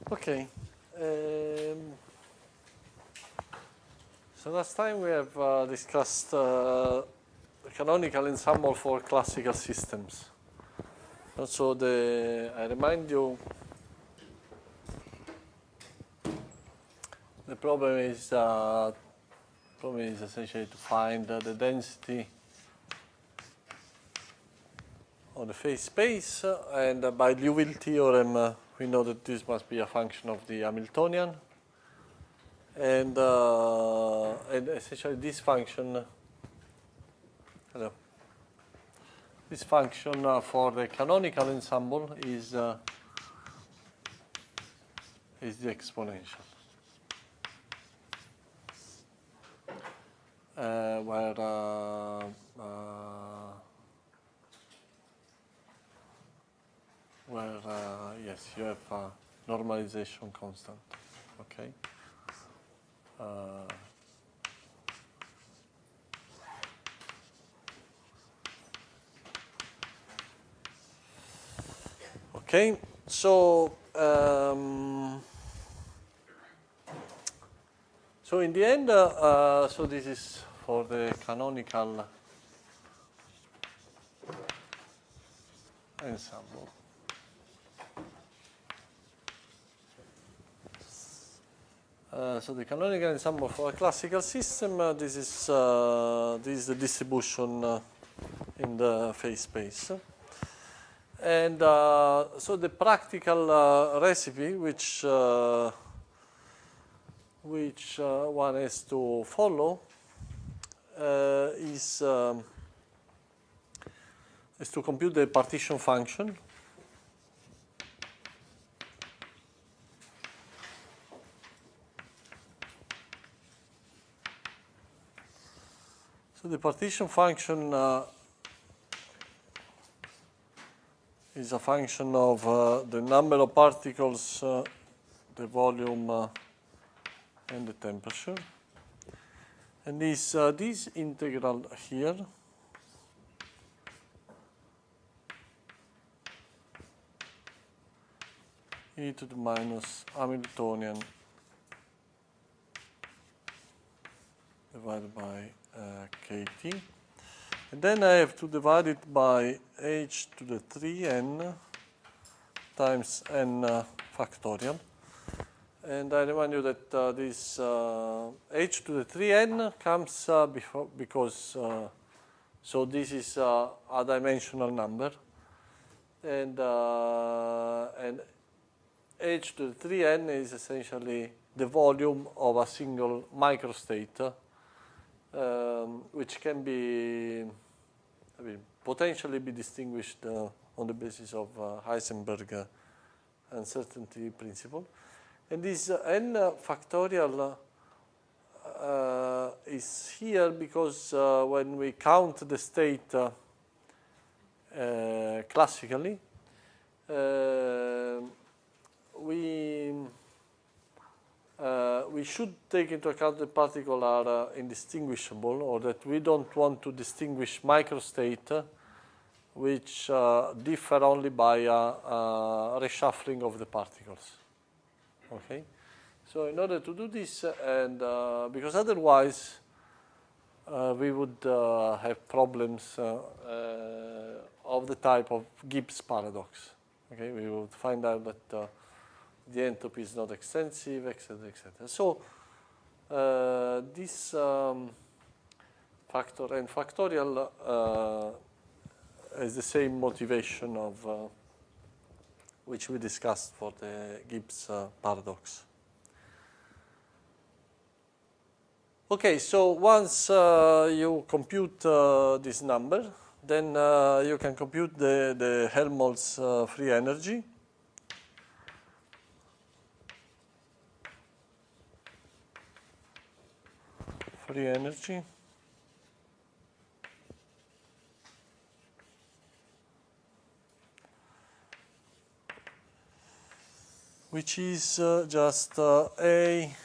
Okay. So last time we have discussed the canonical ensemble for classical systems. Also, I remind you, the problem is essentially to find the density of the phase space, and by Liouville theorem, we know that this must be a function of the Hamiltonian, and essentially this function, this function for the canonical ensemble is the exponential, where yes, you have a normalization constant. Okay. Okay, so so in the end, so this is for the canonical ensemble. So the canonical ensemble for a classical system, this is the distribution in the phase space. And so the practical recipe which one has to follow is to compute the partition function. So the partition function is a function of the number of particles, the volume, and the temperature. And this integral here e to the minus Hamiltonian divided by kt. And then I have to divide it by h to the 3n times n factorial. And I remind you that this h to the 3n comes because so this is a dimensional number, and h to the 3n is essentially the volume of a single microstate, which can be, potentially be distinguished on the basis of Heisenberg uncertainty principle. And this n factorial is here because when we count the state classically, we should take into account the particles are indistinguishable, or that we don't want to distinguish microstate which differ only by reshuffling of the particles. Okay, so in order to do this, and because otherwise we would have problems of the type of Gibbs paradox. Okay, we would find out that the entropy is not extensive, etc., etc. So this factor n factorial is the same motivation of which we discussed for the Gibbs paradox. Okay, so once you compute this number, then you can compute the Helmholtz free energy. Free energy. Which is just A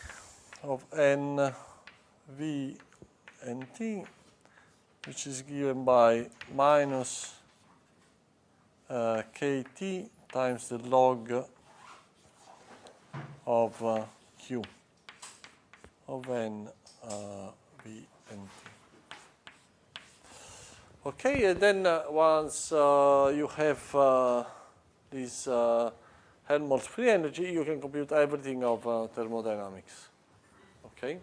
of n v n t, which is given by minus kt times the log of Q of N, V, and T. Okay, and then once you have this Helmholtz free energy, you can compute everything of thermodynamics. Okay.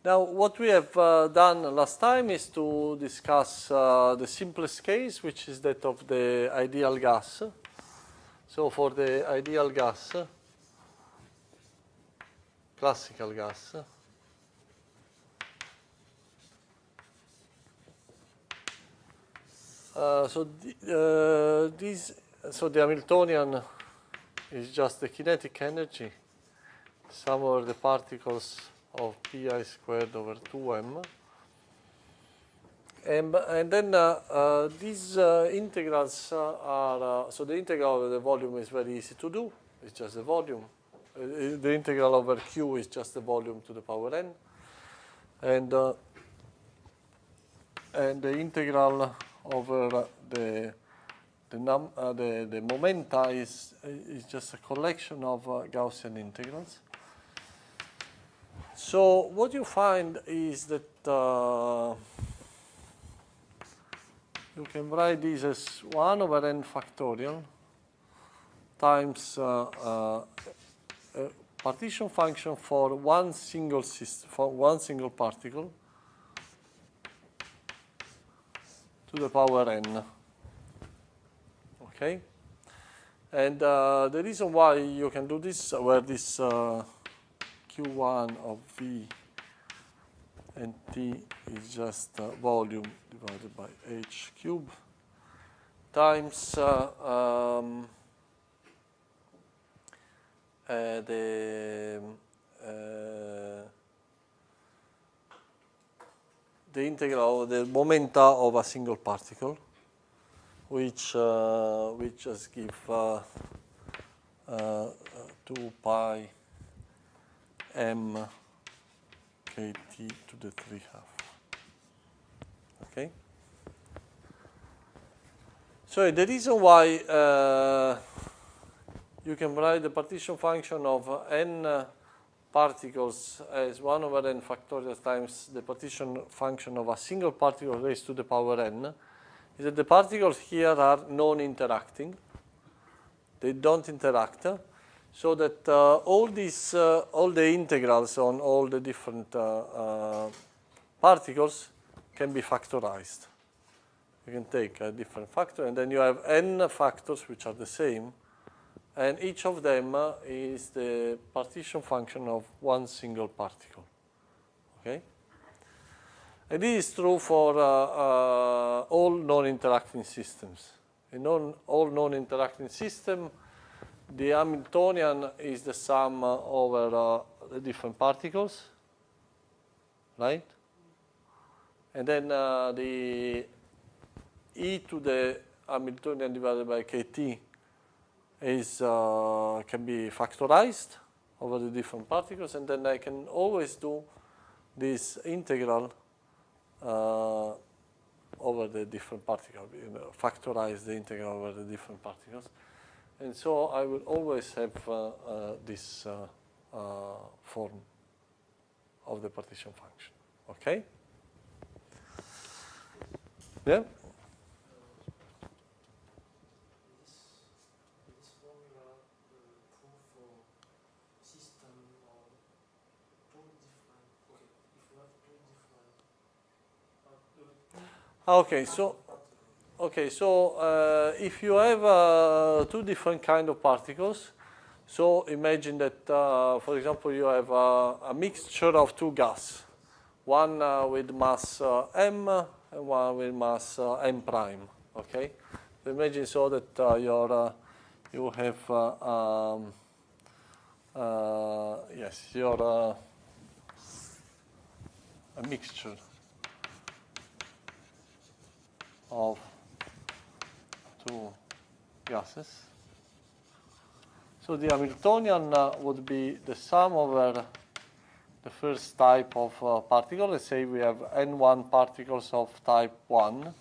Now, what we have done last time is to discuss the simplest case, which is that of the ideal gas. So for the ideal gas, classical gas, so the Hamiltonian is just the kinetic energy, sum over the particles of pi squared over 2m. And then these integrals are, so the integral of the volume is very easy to do. It's just the volume. The integral over Q is just the volume to the power n. And the integral over the momenta is just a collection of Gaussian integrals. So what you find is that you can write this as 1 over n factorial times a partition function for one single system, for one single particle to the power n. Okay? And the reason why you can do this, where this Q1 of V and T is just volume divided by H cube times the integral of the momenta of a single particle, which just give 2 pi m kt to the 3/2. Okay. So the reason why you can write the partition function of n particles as 1 over n factorial times the partition function of a single particle raised to the power n is that the particles here are non-interacting. They don't interact, so that all the integrals on all the different particles can be factorized. You can take a different factor, and then you have n factors which are the same, and each of them is the partition function of one single particle. Okay? And this is true for all non-interacting systems. In all non-interacting systems, the Hamiltonian is the sum over the different particles, right? And then the e to the Hamiltonian divided by kt is can be factorized over the different particles, and then I can always do this integral over the different particles, factorize the integral over the different particles. And so I will always have this form of the partition function. Okay? Yeah? This formula proof for system or two different, okay, if you have two different Okay, so if you have two different kind of particles, so imagine that, for example, you have a mixture of two gas, one with mass m and one with mass m prime. Okay, so imagine so that you have a mixture of two gases. So the Hamiltonian would be the sum over the first type of particle. Let's say we have n1 particles of type 1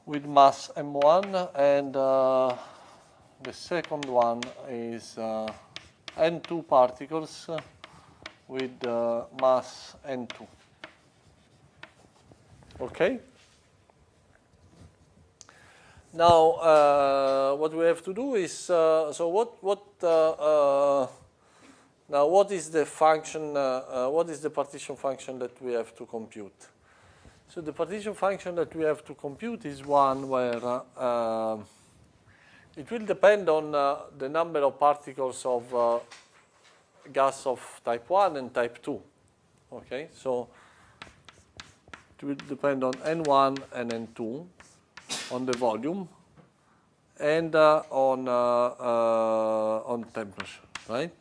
with mass m1, and the second one is n2 particles with mass n2. Okay? Now, what we have to do is, now what is the function, what is the partition function that we have to compute? So the partition function that we have to compute is one where it will depend on the number of particles of gas of type 1 and type 2. Okay, so it will depend on N1 and N2, on the volume, and on temperature, right?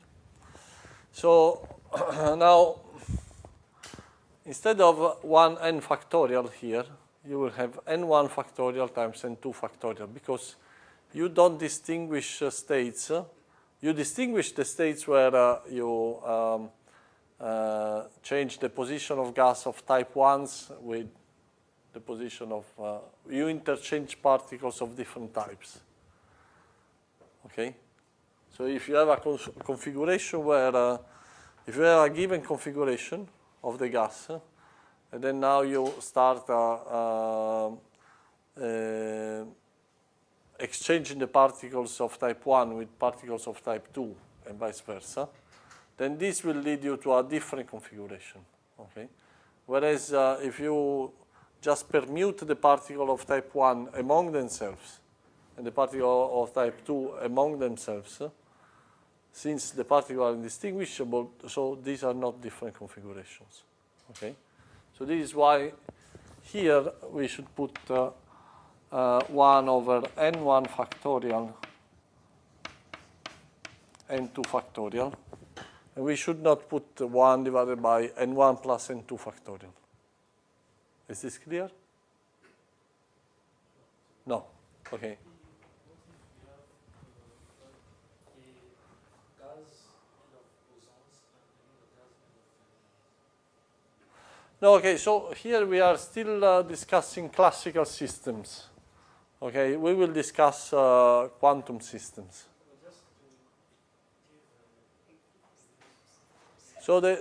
So now, instead of 1n factorial here, you will have n1 factorial times n2 factorial, because you don't distinguish states. You distinguish the states where you change the position of gas of type 1s with the position of, you interchange particles of different types. Okay? So if you have a configuration where, if you have a given configuration of the gas, and then now you start exchanging the particles of type 1 with particles of type 2 and vice versa, then this will lead you to a different configuration. Okay? Whereas if you just permute the particle of type 1 among themselves and the particle of type 2 among themselves, since the particles are indistinguishable, so these are not different configurations. Okay? So this is why here we should put 1 over n1 factorial, n2 factorial, and we should not put 1 divided by n1 plus n2 factorial. Is this clear? No. Okay. No, okay, so here we are still discussing classical systems. Okay, we will discuss quantum systems. So there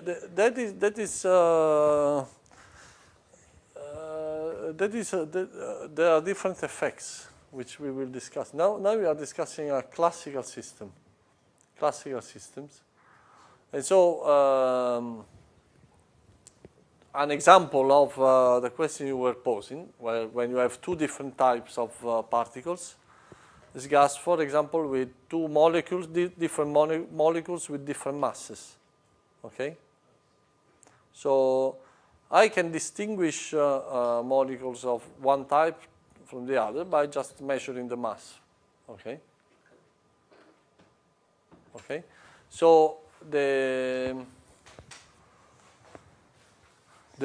are different effects which we will discuss. Now we are discussing a classical system, classical systems, and so an example of the question you were posing, where when you have two different types of particles, is gas, for example, with two molecules, different molecules with different masses. Okay? So I can distinguish molecules of one type from the other by just measuring the mass. Okay? Okay? So the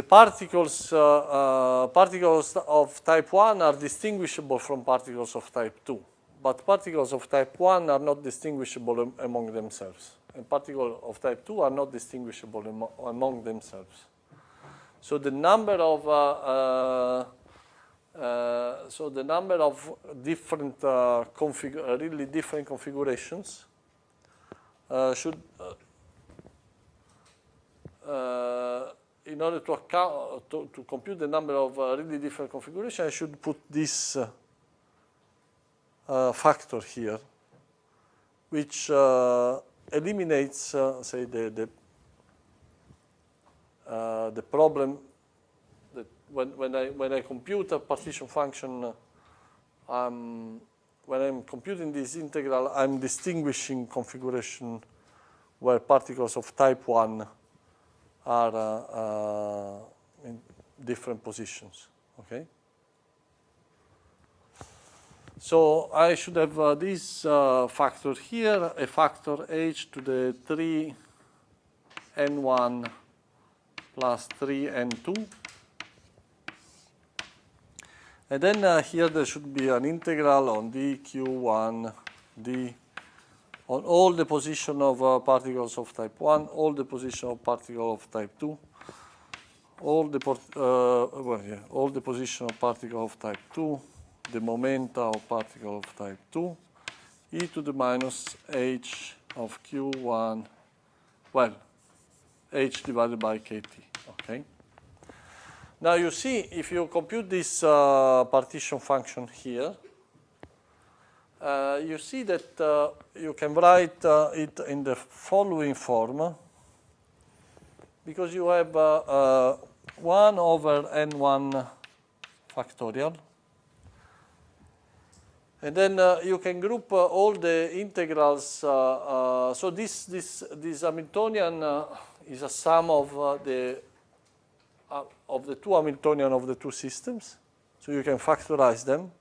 particles of type 1 are distinguishable from particles of type 2, but particles of type 1 are not distinguishable among themselves, and particles of type 2 are not distinguishable among themselves. So the number of different really different configurations should in order to account to compute the number of really different configurations, I should put this factor here, which eliminates, say, the problem that when I compute a partition function, when I'm computing this integral, I'm distinguishing configuration where particles of type 1 are in different positions. Okay. So I should have this factor here, a factor h to the 3n1 plus 3n2. And then here there should be an integral on dq1 on all the position of particles of type 1, all the position of particles of type 2, all the position of particles of type 2, the momenta of particles of type 2, e to the minus h of q1, well, h divided by kt, okay? Now you see, if you compute this partition function here, you see that you can write it in the following form, because you have 1 over n1 factorial, and then you can group all the integrals. So this Hamiltonian is a sum of the two Hamiltonian of the two systems. So you can factorize them.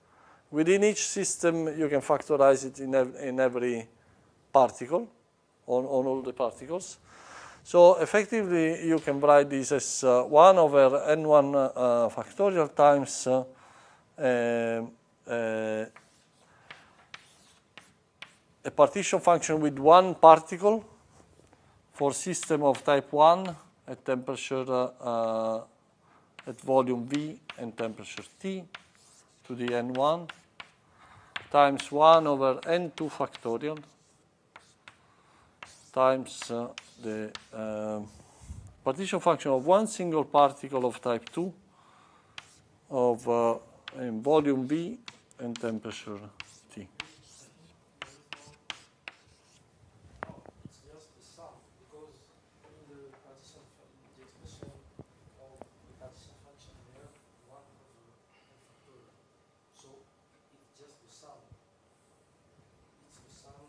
Within each system, you can factorize it in every particle, on all the particles. So effectively, you can write this as 1 over n1 factorial times a partition function with one particle for system of type 1 at temperature at volume V and temperature T to the n1 times 1 over n2 factorial times the partition function of one single particle of type 2 of in volume V and temperature T. It's just the sum, because in the partition, the expression of the partition function we have 1 over n factorial. So it's just the sum. It's the sum.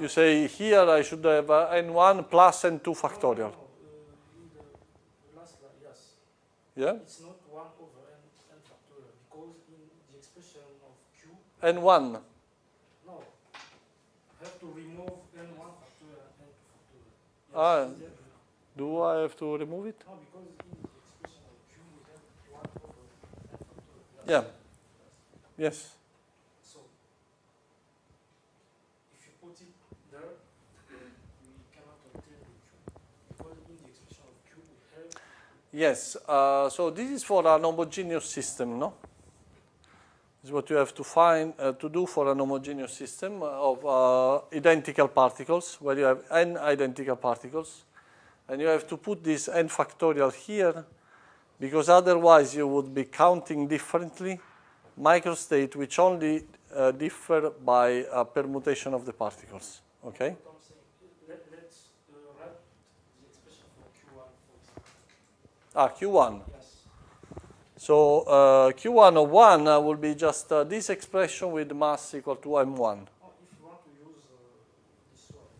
You say here I should have n1 plus n2 factorial. No, in the last line, yes. Yeah? It's not 1 over n factorial, because in the expression of q, n1. no, have to remove n1 factorial and n2 factorial. Yes, Ah, is that- do I have to remove it? no, because in the expression of q we have 1 over n factorial. Yeah. Yes. So if you put it there, we cannot obtain the q, because in the expression of q we have. Yes. So this is for an homogeneous system, no? This is what you have to find to do for an homogeneous system of identical particles, where you have n identical particles, and you have to put this n factorial here, because otherwise you would be counting differently microstate which only differ by permutation of the particles. Okay. What I'm saying, let's write the expression for q1 for example. Q1. Yes. So Q1 of 1 will be just this expression with mass equal to m1. Oh, if you want to use this one,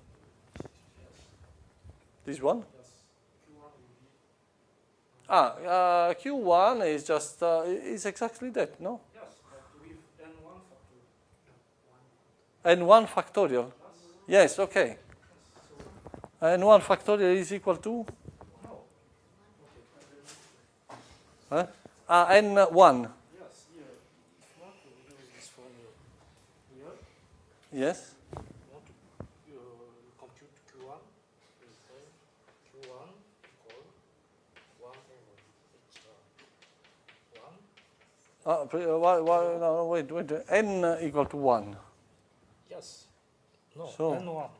yes. This one? Yes. Q1 will be. Q1 is just is exactly that, no? Yes, but with n1 factorial. N1 factorial. Yes, okay. N1 factorial is equal to? No. Huh? N1. Yes, here. If you want to use this formula here, Yes. you want to compute Q1 is Q1 equal 1 over 1. No, wait. N equal to 1. Yes. No, So- N1.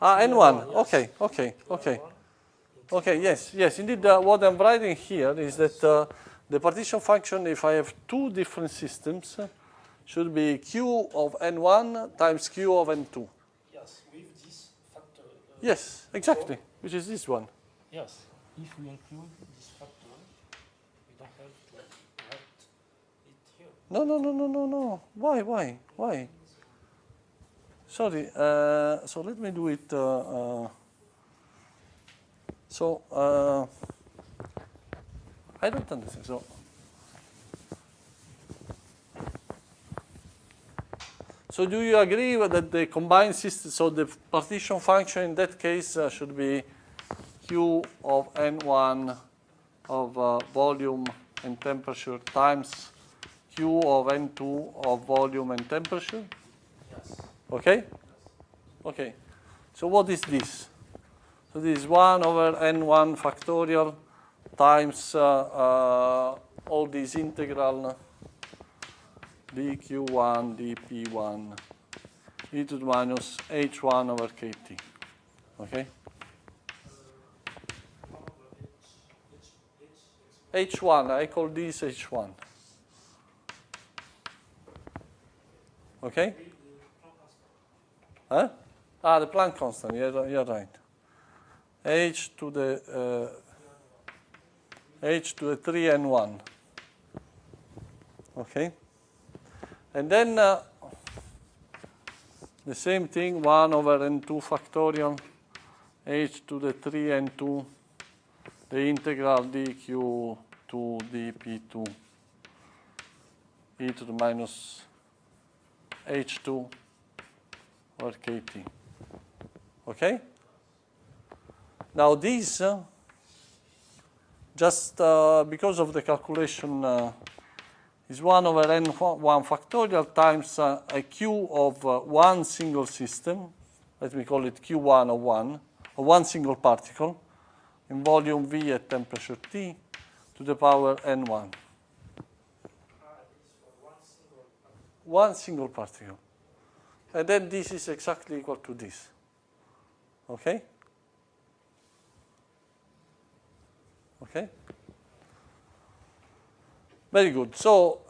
N1. Yes. Okay. Okay, yes. Indeed, what I'm writing here is that the partition function, if I have two different systems, should be Q of N1 times Q of N2. Yes, with this factor. Yes, exactly, which is this one. Yes, if we include this factor, we don't have to write it here. No. Why? Sorry, so let me do it. I don't understand. So do you agree that the combined system, so the partition function in that case should be Q of N1 of volume and temperature times Q of N2 of volume and temperature? Yes. Okay? Okay, so what is this? So this is 1 over n1 factorial times all these integral dq1, dp1, e to the minus h1 over kt. Okay? h1, I call this h1. Okay? Huh? Ah, the Planck constant, you're right. H to the 3n1. Okay? And then the same thing, 1 over n2 factorial, h to the 3n2, the integral dq2 dp2 e to the minus h2 over kt. Okay? Now this, just because of the calculation, is 1 over n1 factorial times a q of one single system. Let me call it q1 of one single particle in volume V at temperature T to the power n1. One single particle. And then this is exactly equal to this. Okay? Okay? Very good. So,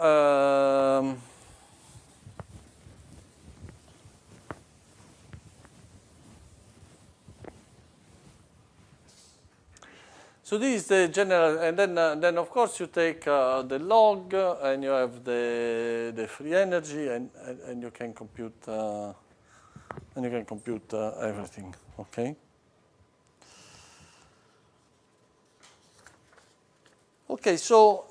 so this is the general, and then of course you take the log, and you have the free energy, and you can compute everything. Okay. Okay, so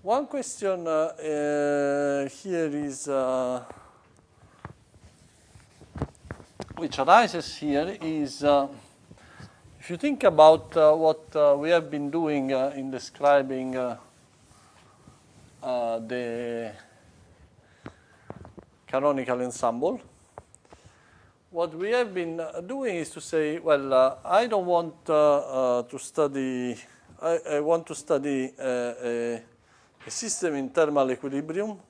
one question here is, which arises here is, if you think about what we have been doing in describing the canonical ensemble, what we have been doing is to say, well, I don't want to study, I want to study a system in thermal equilibrium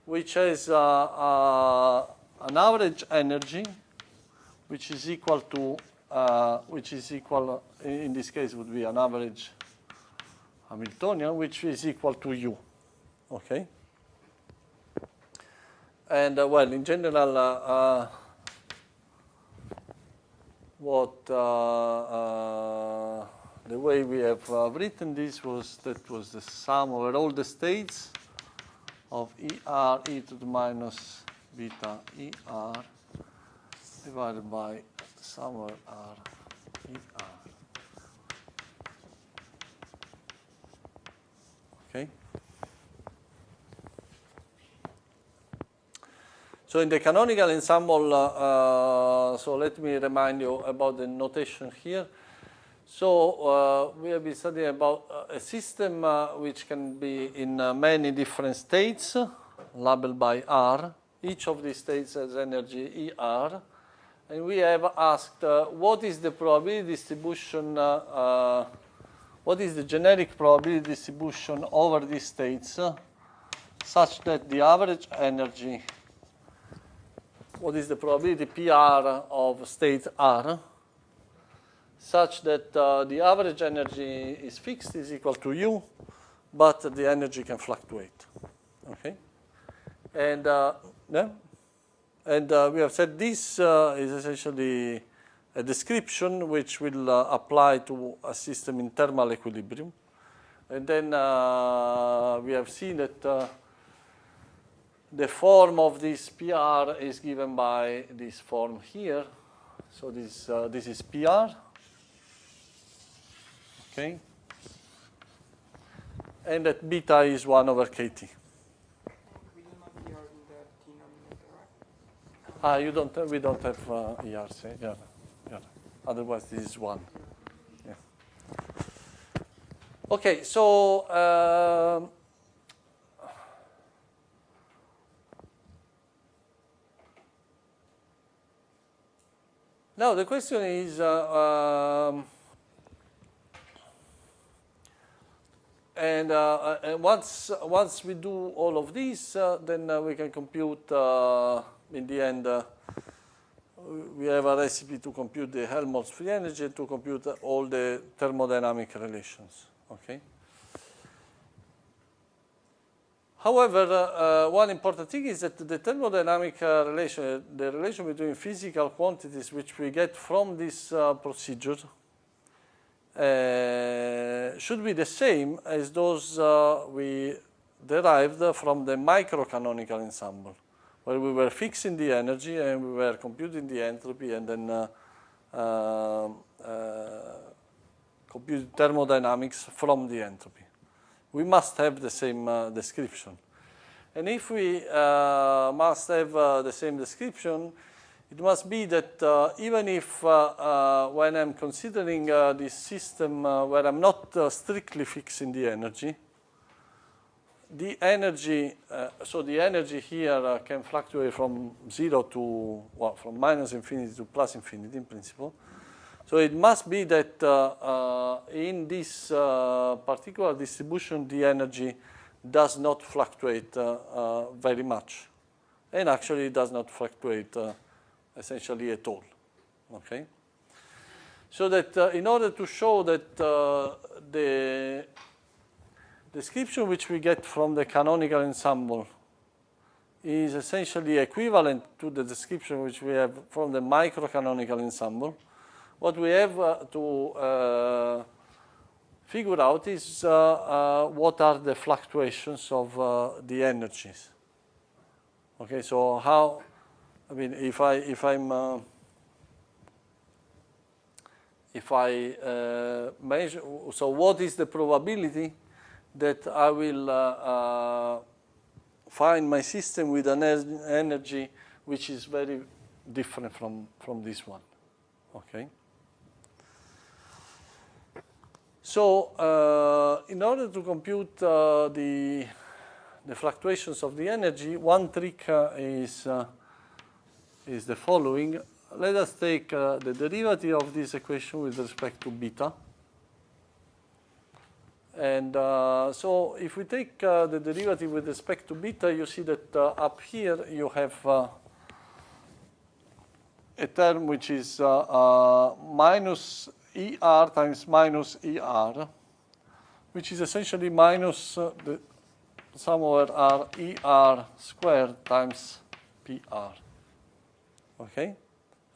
which has an average energy which is equal to, in this case would be an average Hamiltonian, which is equal to U. Okay? And well, in general, the way we have written this was that was the sum over all the states of ER e to the minus beta ER divided by sum over R ER. Okay? So in the canonical ensemble, so let me remind you about the notation here. So we have been studying about a system which can be in many different states, labeled by R. Each of these states has energy ER. And we have asked what is the probability distribution, what is the generic probability distribution over these states such that the average energy, what is the probability PR of state R, such that the average energy is fixed, is equal to U, but the energy can fluctuate. Okay? And, we have said this is essentially a description which will apply to a system in thermal equilibrium. And then we have seen that the form of this PR is given by this form here. So this is PR. Okay. And that beta is 1 over KT. We don't have ER in the denominator, right? We don't have ERs. Yeah. Otherwise, this is 1. Yeah. Okay, so Now the question is, and once we do all of these, then we can compute, in the end, we have a recipe to compute the Helmholtz free energy and to compute all the thermodynamic relations. Okay. However, one important thing is that the thermodynamic relation, the relation between physical quantities which we get from this procedure, should be the same as those we derived from the microcanonical ensemble, where we were fixing the energy and we were computing the entropy and then compute thermodynamics from the entropy. We must have the same description. And if we must have the same description, it must be that even if when I'm considering this system where I'm not strictly fixing the energy so the energy here can fluctuate from 0 to, well, from minus infinity to plus infinity in principle. So it must be that in this particular distribution, the energy does not fluctuate very much. And actually it does not fluctuate essentially at all. Okay? So that in order to show that the description which we get from the canonical ensemble is essentially equivalent to the description which we have from the microcanonical ensemble, what we have to figure out is what are the fluctuations of the energies. Okay, so how, I mean, if I measure, so what is the probability that I will find my system with an energy which is very different from this one? Okay. So in order to compute the fluctuations of the energy, one trick is the following. Let us take the derivative of this equation with respect to beta. And so if we take the derivative with respect to beta, you see that up here you have a term which is minus ER times minus ER, which is essentially minus the sum over R ER squared times PR. Okay?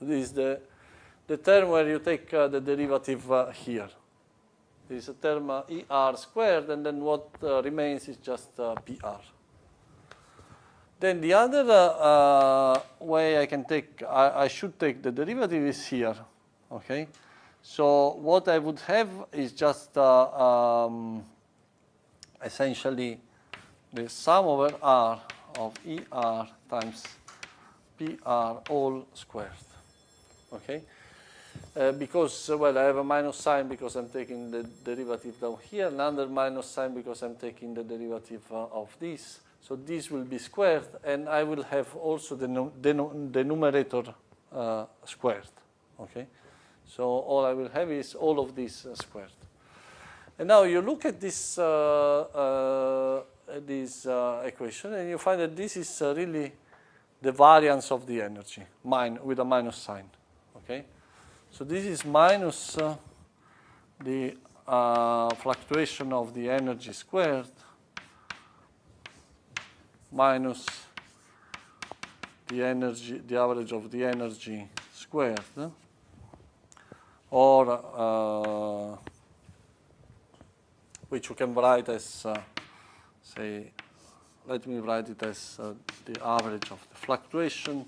So this is the term where you take the derivative here. There is a term ER squared, and then what remains is just PR. Then the other way I should take the derivative is here. Okay? So what I would have is just essentially the sum over R of ER times PR all squared. Okay? Because, well, I have a minus sign because I'm taking the derivative down here, another minus sign because I'm taking the derivative of this. So this will be squared, and I will have also the numerator squared. Okay? So all I will have is all of this squared. And now you look at this equation, and you find that this is really the variance of the energy, with a minus sign. Okay? So this is minus the fluctuation of the energy squared minus the average of the energy squared, or which you can write as, say, let me write it as the average of the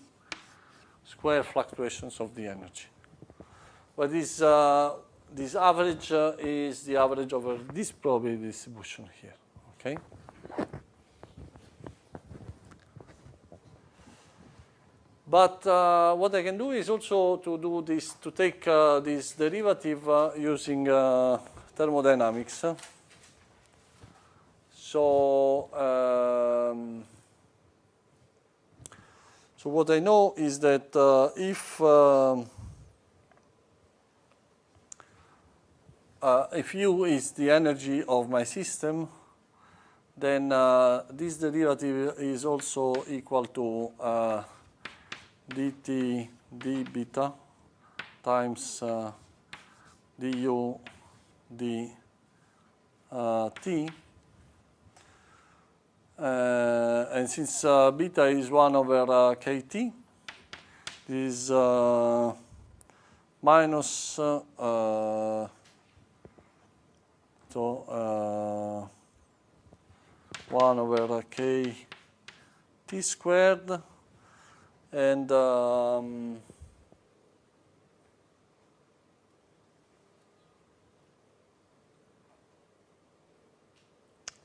square fluctuations of the energy. But this average is the average over this probability distribution here. Okay. But what I can do is also to do this, to take this derivative using thermodynamics. So what I know is that if if U is the energy of my system, then this derivative is also equal to dt d beta times du d t. And since beta is 1 over kt, this is minus 1 over k t squared, and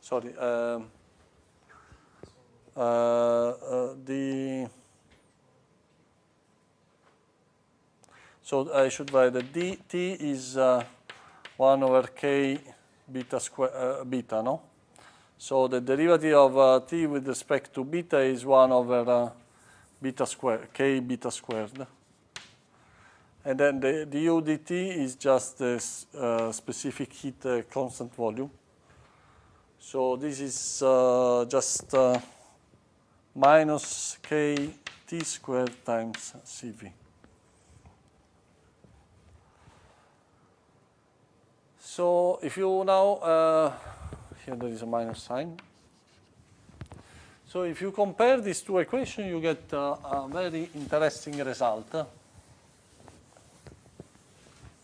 sorry, so I should write that dt is 1 over k beta square beta, no? So the derivative of t with respect to beta is 1 over beta square, k beta squared. And then the du dt is just the specific heat constant volume. So this is just minus k t squared times Cv. So if you now, here there is a minus sign. So if you compare these two equations, you get a very interesting result.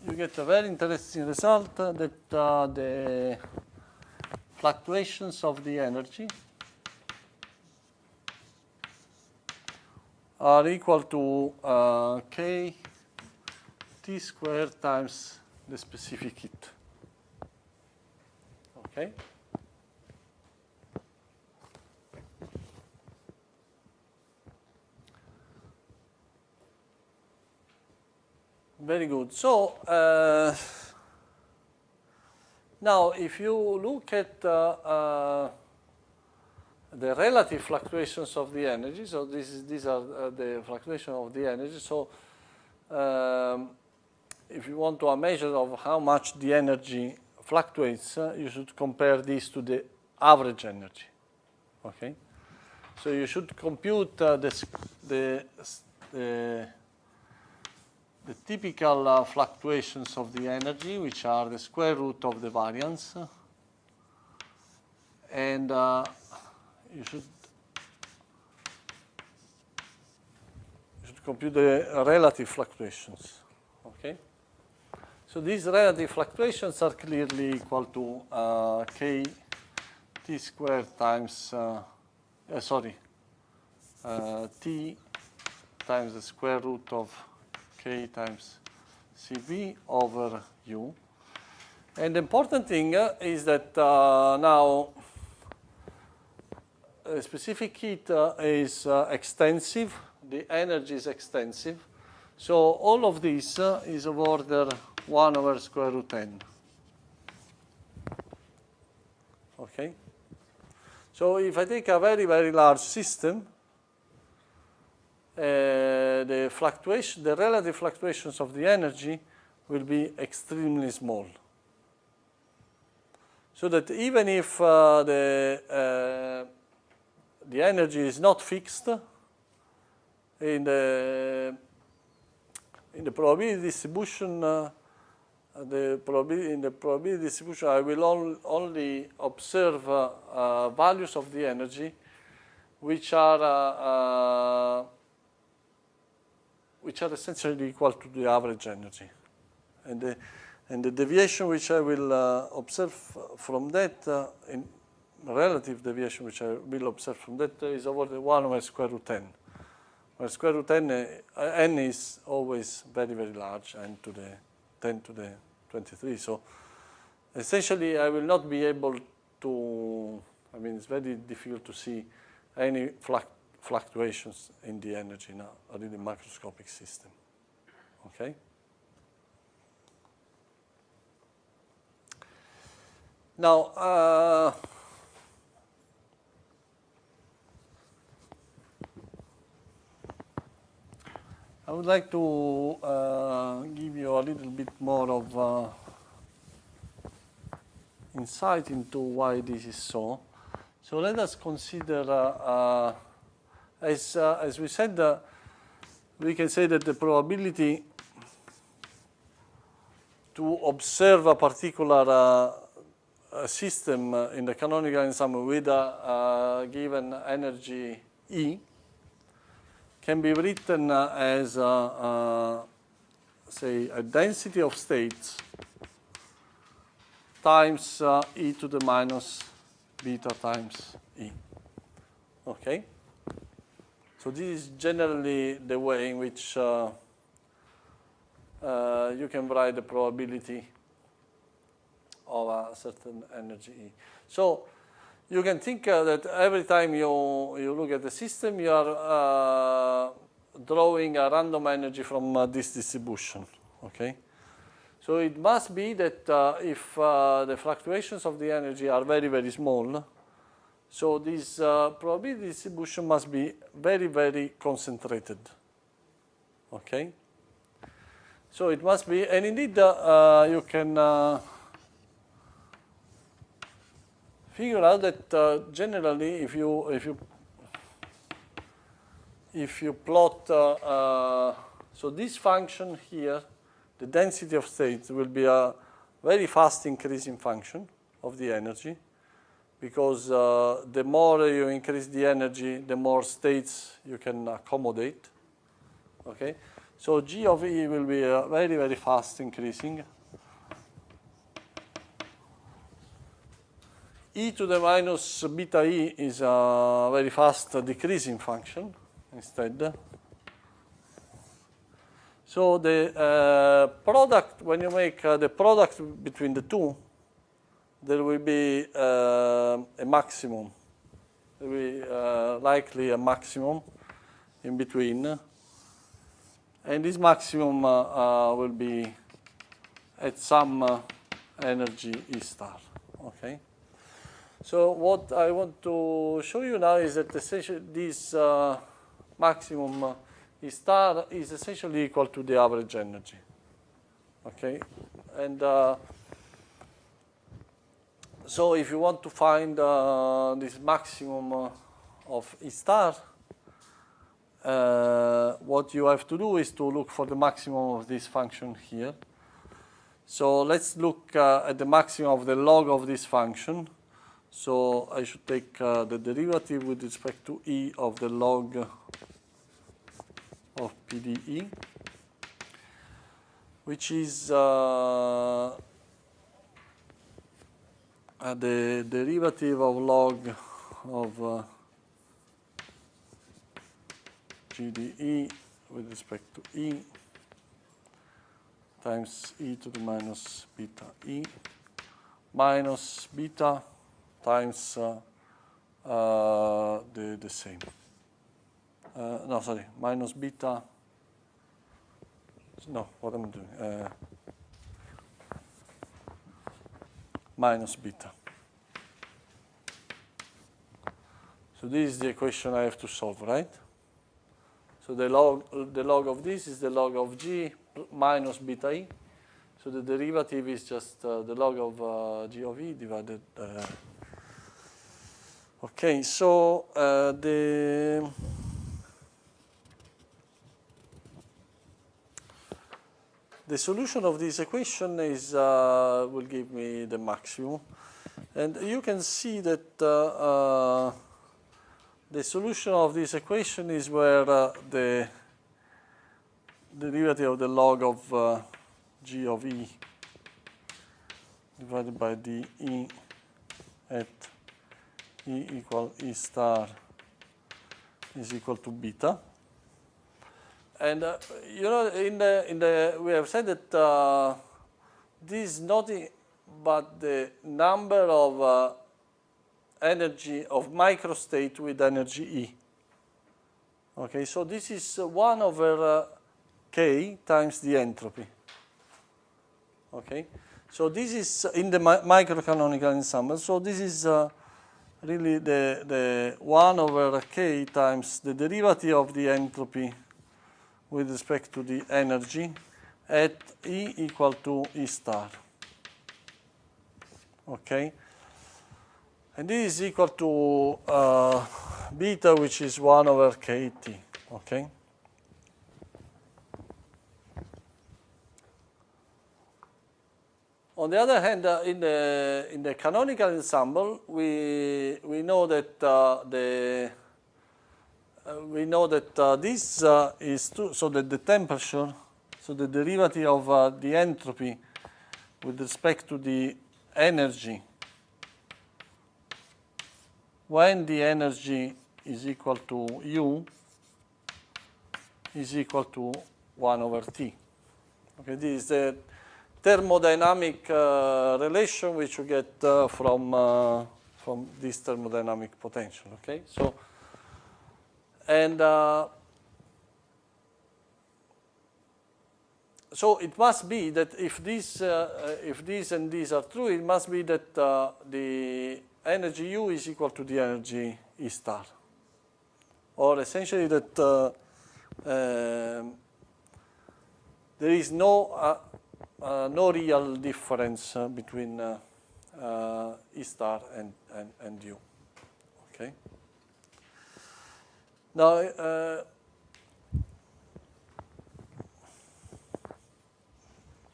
You get a very interesting result that the fluctuations of the energy are equal to k t squared times the specific heat. Okay? Very good. So now if you look at the relative fluctuations of the energy, so these are the fluctuations of the energy. So if you want to a measure of how much the energy fluctuates, you should compare this to the average energy. Okay, so you should compute the typical fluctuations of the energy, which are the square root of the variance, and you should compute the relative fluctuations. Okay. So these relative fluctuations are clearly equal to k t squared times, t times the square root of k times Cv over u. And the important thing is that now a specific heat is extensive, the energy is extensive. So all of this is of order 1 over square root n. Okay? So if I take a very, very large system, the relative fluctuations of the energy will be extremely small. So that even if the energy is not fixed in the probability distribution, in the probability distribution, I will only observe values of the energy which are essentially equal to the average energy, and the deviation which I will observe from that, in relative deviation which I will observe from that, is over the 1 over square root n. Where square root n is always very, very large, n to the 10 to the 23. So essentially, I will not be able to. I mean, it's very difficult to see any fluctuations in the energy now, or in the macroscopic system. Okay? Now, I would like to give you a little bit more of insight into why this is so. So let us consider, as we said, we can say that the probability to observe a particular system in the canonical ensemble with a given energy E can be written as, say, a density of states times e to the minus beta times E. Okay? So this is generally the way in which you can write the probability of a certain energy E. So you can think that every time you look at the system, you are drawing a random energy from this distribution. Okay? So it must be that if the fluctuations of the energy are very, very small, so this probability distribution must be very, very concentrated. Okay? So it must be, and indeed you can figure out that generally if you plot, so this function here, the density of states will be a very fast increasing function of the energy, because the more you increase the energy, the more states you can accommodate. Okay, so G of E will be very, very fast increasing. E to the minus beta E is a very fast decreasing function instead. So the product, when you make the product between the two, there will be a maximum. There will be likely a maximum in between. And this maximum will be at some energy E star. Okay? So what I want to show you now is that essentially this maximum E star is essentially equal to the average energy. Okay? And so if you want to find this maximum of E star, what you have to do is to look for the maximum of this function here. So let's look at the maximum of the log of this function. So I should take the derivative with respect to E of the log of PDE, which is the derivative of log of GDE with respect to E times E to the minus beta E minus beta times the same. No, sorry, minus beta. No, what am I doing? Minus beta. So this is the equation I have to solve, right? So the log of this is the log of G minus beta E. So the derivative is just the log of G of E divided. Okay, so the solution of this equation is will give me the maximum, and you can see that the solution of this equation is where the derivative of the log of G of E divided by dE at E equal E star is equal to beta. And you know, in the we have said that this is nothing but the number of energy of microstate with energy E. Okay, so this is 1 over K times the entropy. Okay, so this is in the microcanonical ensemble. So this is really the 1 over K times the derivative of the entropy with respect to the energy at E equal to E star. okay? And this is equal to beta, which is 1 over kt, okay? On the other hand, in the canonical ensemble, we know that this is true, so that the temperature, so the derivative of the entropy with respect to the energy, when the energy is equal to U, is equal to 1 over T. Okay, this is the thermodynamic relation which you get from this thermodynamic potential. Okay, so and so it must be that if these and these are true, it must be that the energy U is equal to the energy E star, or essentially that there is no real difference between E star and U. Okay. Now,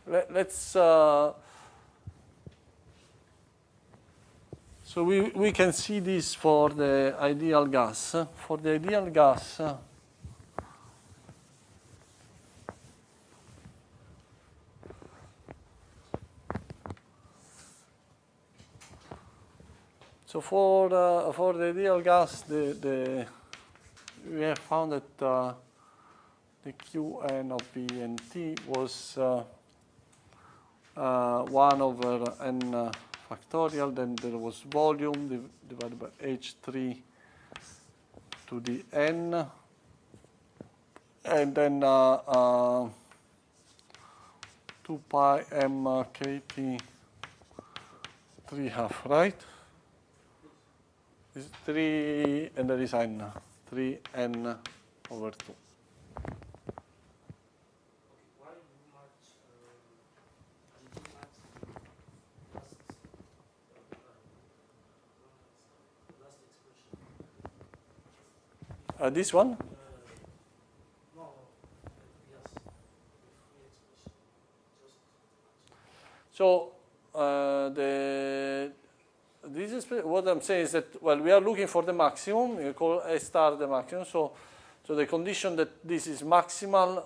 let's. So we can see this for the ideal gas. For the ideal gas. So for the ideal gas, we have found that the Qn of B and T was 1 over n factorial. Then there was volume divided by H3 to the n, and then 2 pi m kt 3 half, right? Is 3, and there is n, 3n over 2. Why much GD max last expression? This one? No, yes, the free expression. Just So what I'm saying is that, well, we are looking for the maximum. You call A star the maximum. So the condition that this is maximal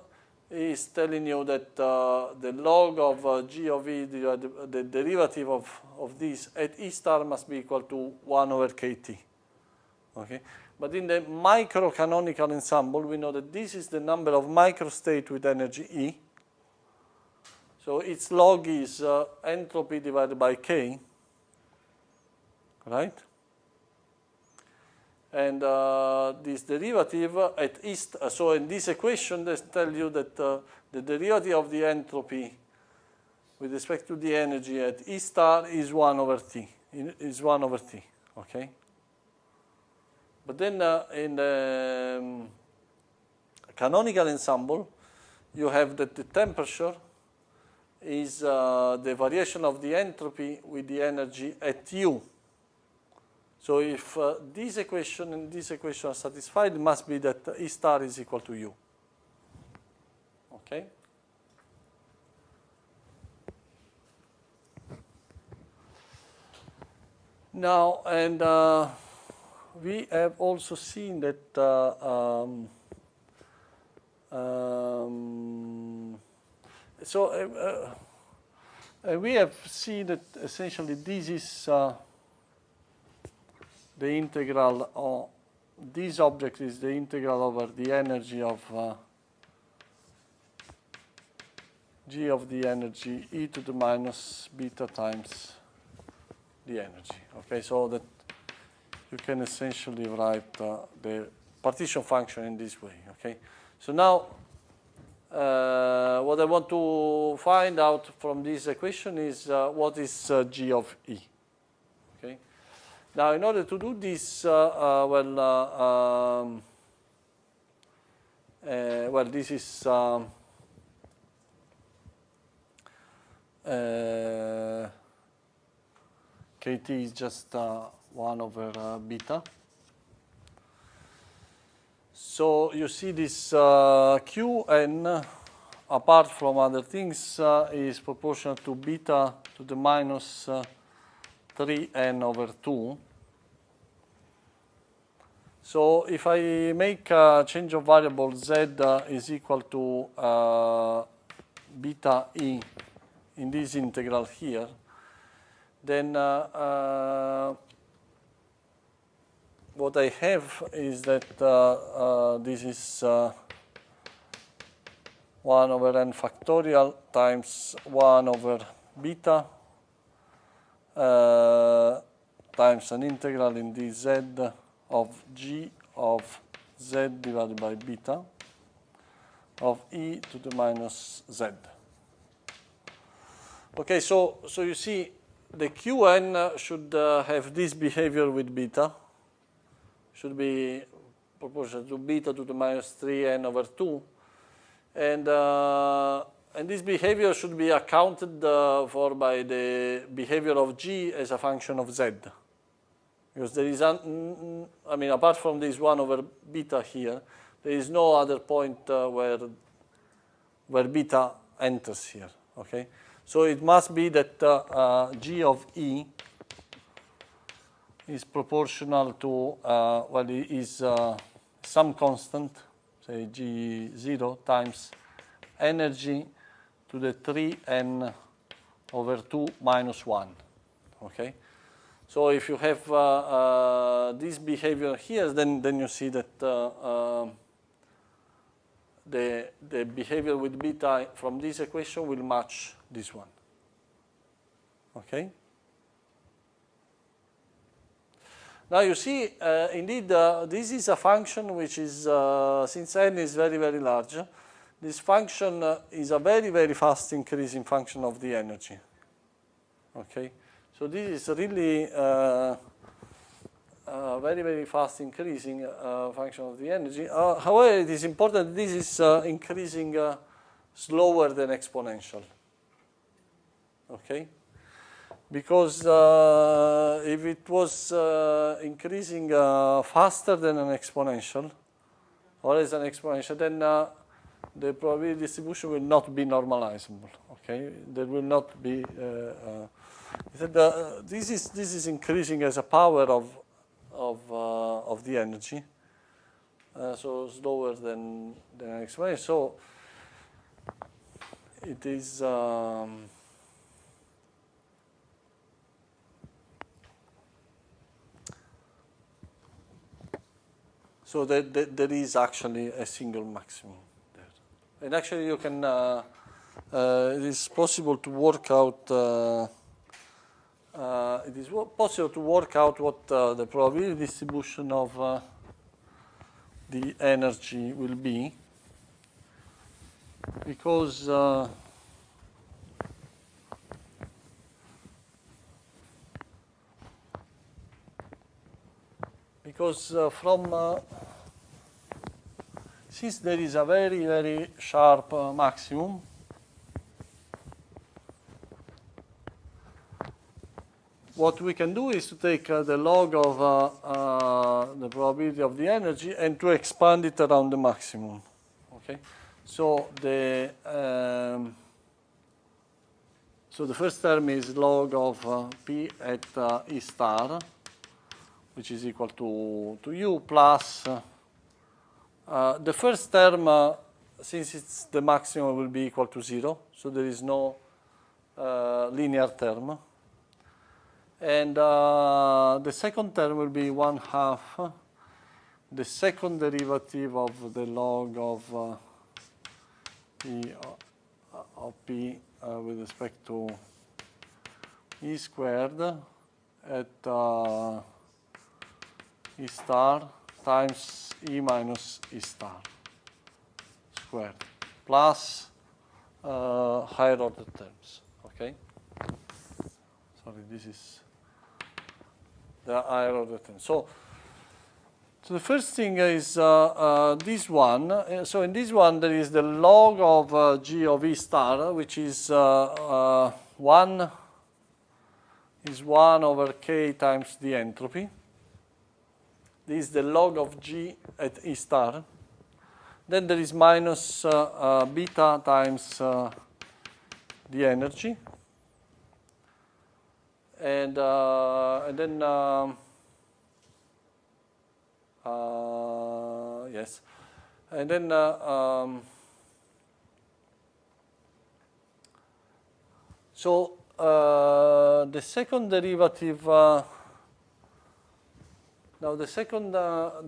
is telling you that the log of G of E, the derivative of this at E star must be equal to 1 over kt. Okay. But in the micro-canonical ensemble, we know that this is the number of microstate with energy E. So its log is entropy divided by K, right? And this derivative at E star, so in this equation, they tell you that the derivative of the entropy with respect to the energy at E star is 1 over T, okay? But then in the canonical ensemble, you have that the temperature is the variation of the entropy with the energy at U. So if this equation and this equation are satisfied, it must be that E star is equal to U. Okay? Now, and we have also seen that we have seen that essentially this is the integral of this object is the integral over the energy of G of the energy e to the minus beta times the energy. Okay, so that you can essentially write the partition function in this way. Okay, so now what I want to find out from this equation is what is G of E. Okay, now in order to do this, this is Kt is just 1 over beta. So you see this Qn, apart from other things, is proportional to beta to the minus 3n over 2. So if I make a change of variable z is equal to beta e in this integral here, then what I have is that this is 1 over n factorial times 1 over beta times an integral in dz of g of z divided by beta of e to the minus z. Okay, so you see the Qn should have this behavior with beta, should be proportional to beta to the minus 3n over 2. And this behavior should be accounted for by the behavior of g as a function of z. Because there is, I mean, apart from this 1 over beta here, there is no other point where beta enters here, okay? So it must be that g of e is proportional to, well, it is some constant, say g0 times energy to the 3n over 2 minus 1, okay? So if you have this behavior here, then you see that the behavior with beta from this equation will match this one, okay? Now you see, indeed, this is a function which is, since n is very, very large, this function is a very, very fast increasing function of the energy, okay? So this is really very, very fast increasing function of the energy. However, it is important that this is increasing slower than exponential, okay? Because if it was increasing faster than an exponential, or as an exponential, then the probability distribution will not be normalizable, okay? There will not be... this is increasing as a power of the energy, so slower than exponential. So it is so that there is actually a single maximum there, and actually you can. It is possible to work out. It is possible to work out what the probability distribution of the energy will be, because from since there is a very, very sharp maximum, what we can do is to take the log of the probability of the energy and to expand it around the maximum. Okay, so the first term is log of p at E star, which is equal to u plus the first term, since it's the maximum, will be equal to 0, so there is no linear term. And the second term will be 1/2 the second derivative of the log of p with respect to E squared at E star times E minus E star squared plus higher order terms. Okay? Sorry, this is the higher order terms. So the first thing is this one. So in this one, there is the log of G of E star, which is 1 is 1 over k times the entropy. This is the log of G at E star. Then there is minus beta times the energy. And then, yes. And then, so the second derivative, now the second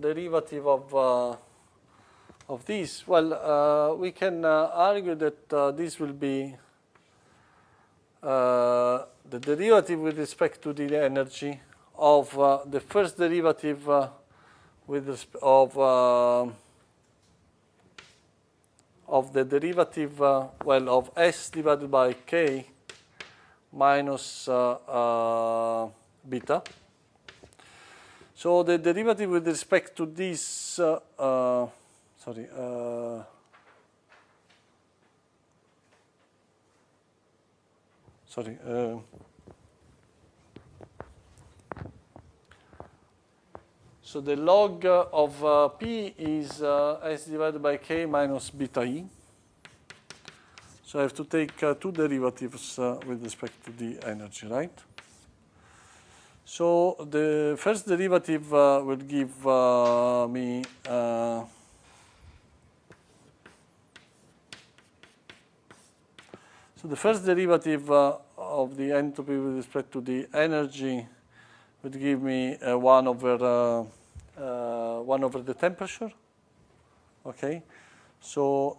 derivative of this, well, we can argue that this will be the derivative with respect to the energy of the first derivative with of the derivative, well, of S divided by K minus beta. So the derivative with respect to this, sorry, so the log of P is S divided by K minus beta E. So I have to take two derivatives with respect to the energy, right? So the first derivative will give me so the first derivative of the entropy with respect to the energy would give me 1 over the temperature. Okay, so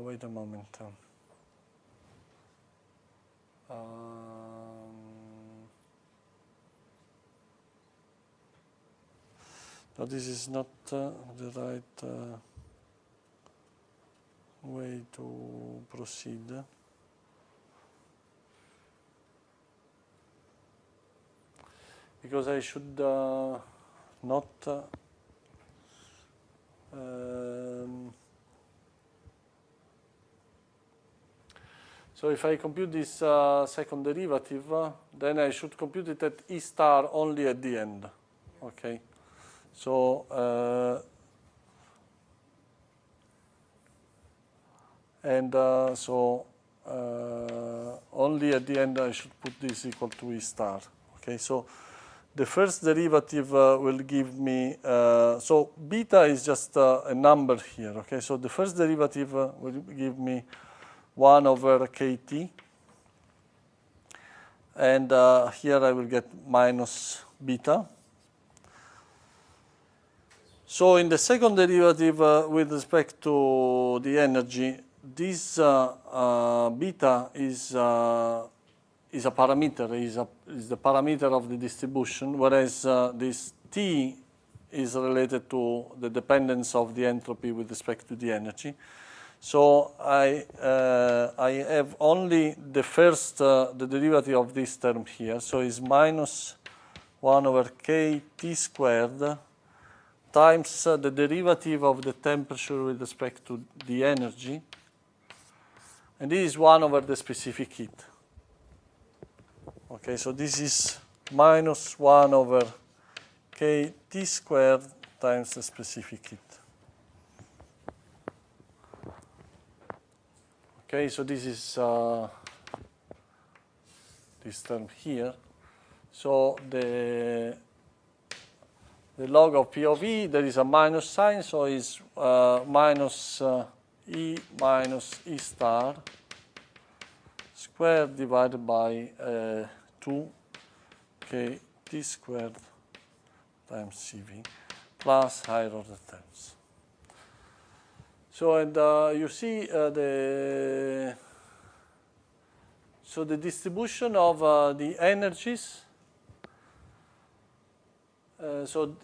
wait a moment. No, this is not the right way to proceed. Because I should not so if I compute this second derivative, then I should compute it at E star only at the end. Okay, so only at the end I should put this equal to E star. Okay, so the first derivative will give me, so beta is just a number here. Okay, so the first derivative will give me 1 over kt, and here I will get minus beta. So in the second derivative with respect to the energy, this beta is a parameter, is the parameter of the distribution, whereas this T is related to the dependence of the entropy with respect to the energy. So I have only the first, the derivative of this term here, so it's minus 1 over kt squared times the derivative of the temperature with respect to the energy, and this is 1 over the specific heat. Okay, so this is minus 1 over kt squared times the specific heat. Okay, so this is this term here. So the log of P of E, there is a minus sign, so it's minus E minus E star squared divided by 2 kt squared times CV plus higher order terms. So, and you see the distribution of the energies. So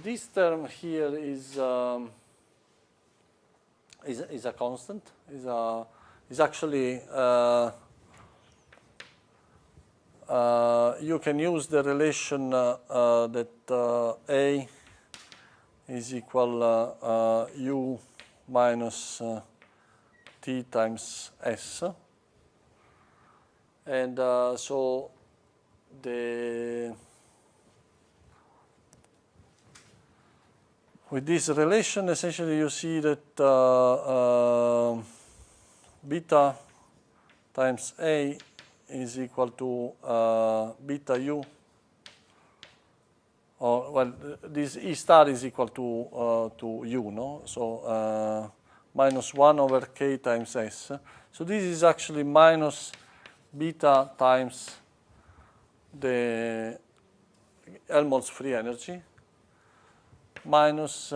this term here is a constant. Is actually you can use the relation that A is equal U minus T times S. And so with this relation, essentially you see that beta times A is equal to beta U, or well, this E star is equal to U, no? So minus 1 over K times S. So this is actually minus beta times the Helmholtz free energy minus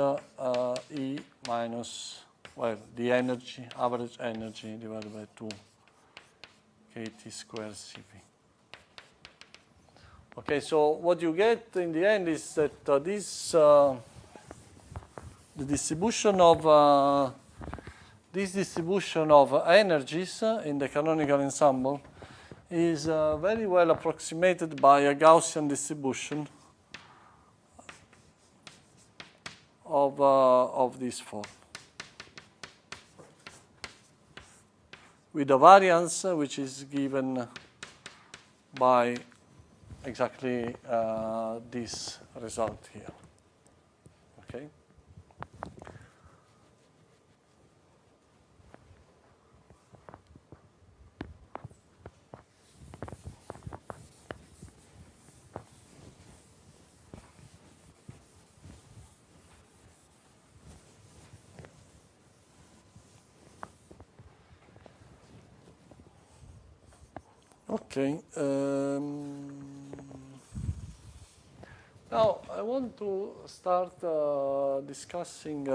E minus, well, the energy, average energy divided by 2 kT squared Cp. Okay, so what you get in the end is that the distribution of this distribution of energies in the canonical ensemble is very well approximated by a Gaussian distribution of this form, with a variance which is given by exactly this result here. Okay. Okay. Now I want to start discussing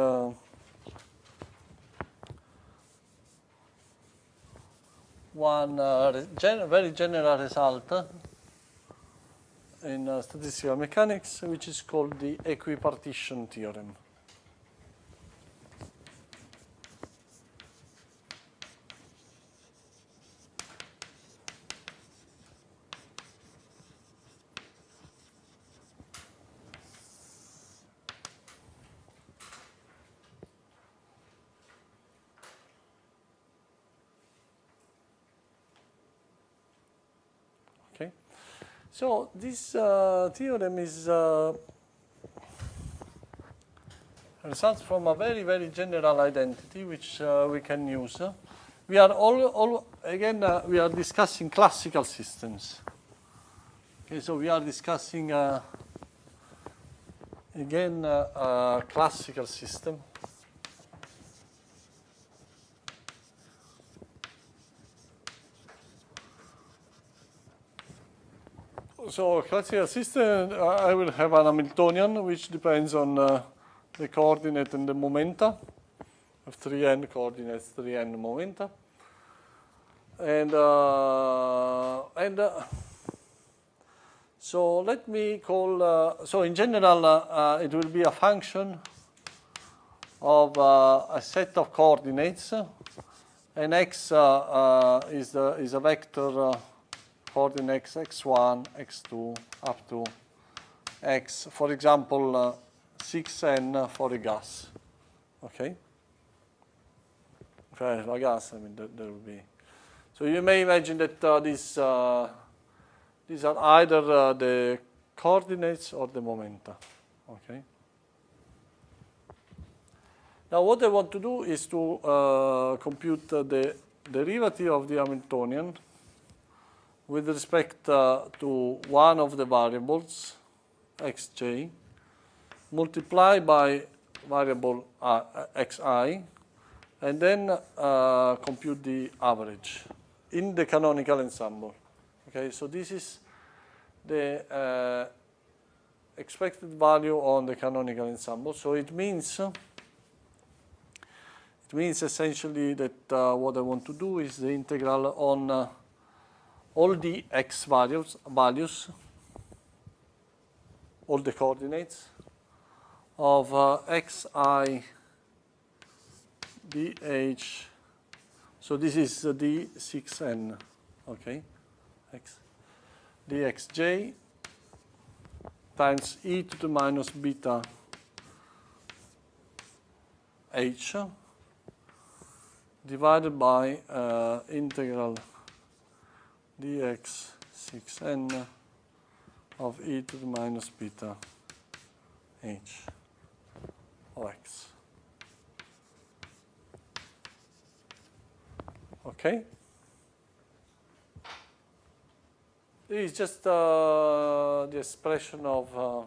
one very general result in statistical mechanics, which is called the Equipartition Theorem. Okay, so this theorem is results from a very, very general identity which we can use. We are again we are discussing classical systems. Okay, so we are discussing again a classical system. So classical system, I will have an Hamiltonian which depends on the coordinate and the momenta of 3n coordinates, 3n momenta, and so let me call. So in general, it will be a function of a set of coordinates, and x is a vector. Coordinates x1, x2, up to x, for example, 6n for a gas. Okay? For a gas, I mean, there will be. So you may imagine that these are either the coordinates or the momenta. Okay? Now, what I want to do is to compute the derivative of the Hamiltonian with respect to one of the variables, xj, multiply by variable xi, and then compute the average in the canonical ensemble. Okay, so this is the expected value on the canonical ensemble. So it means essentially that what I want to do is the integral on all the x values, all the coordinates of xi dh. So this is d6n, okay, x. dxj times e to the minus beta h divided by integral dx 6n of e to the minus beta h of x. Okay? This is just the expression of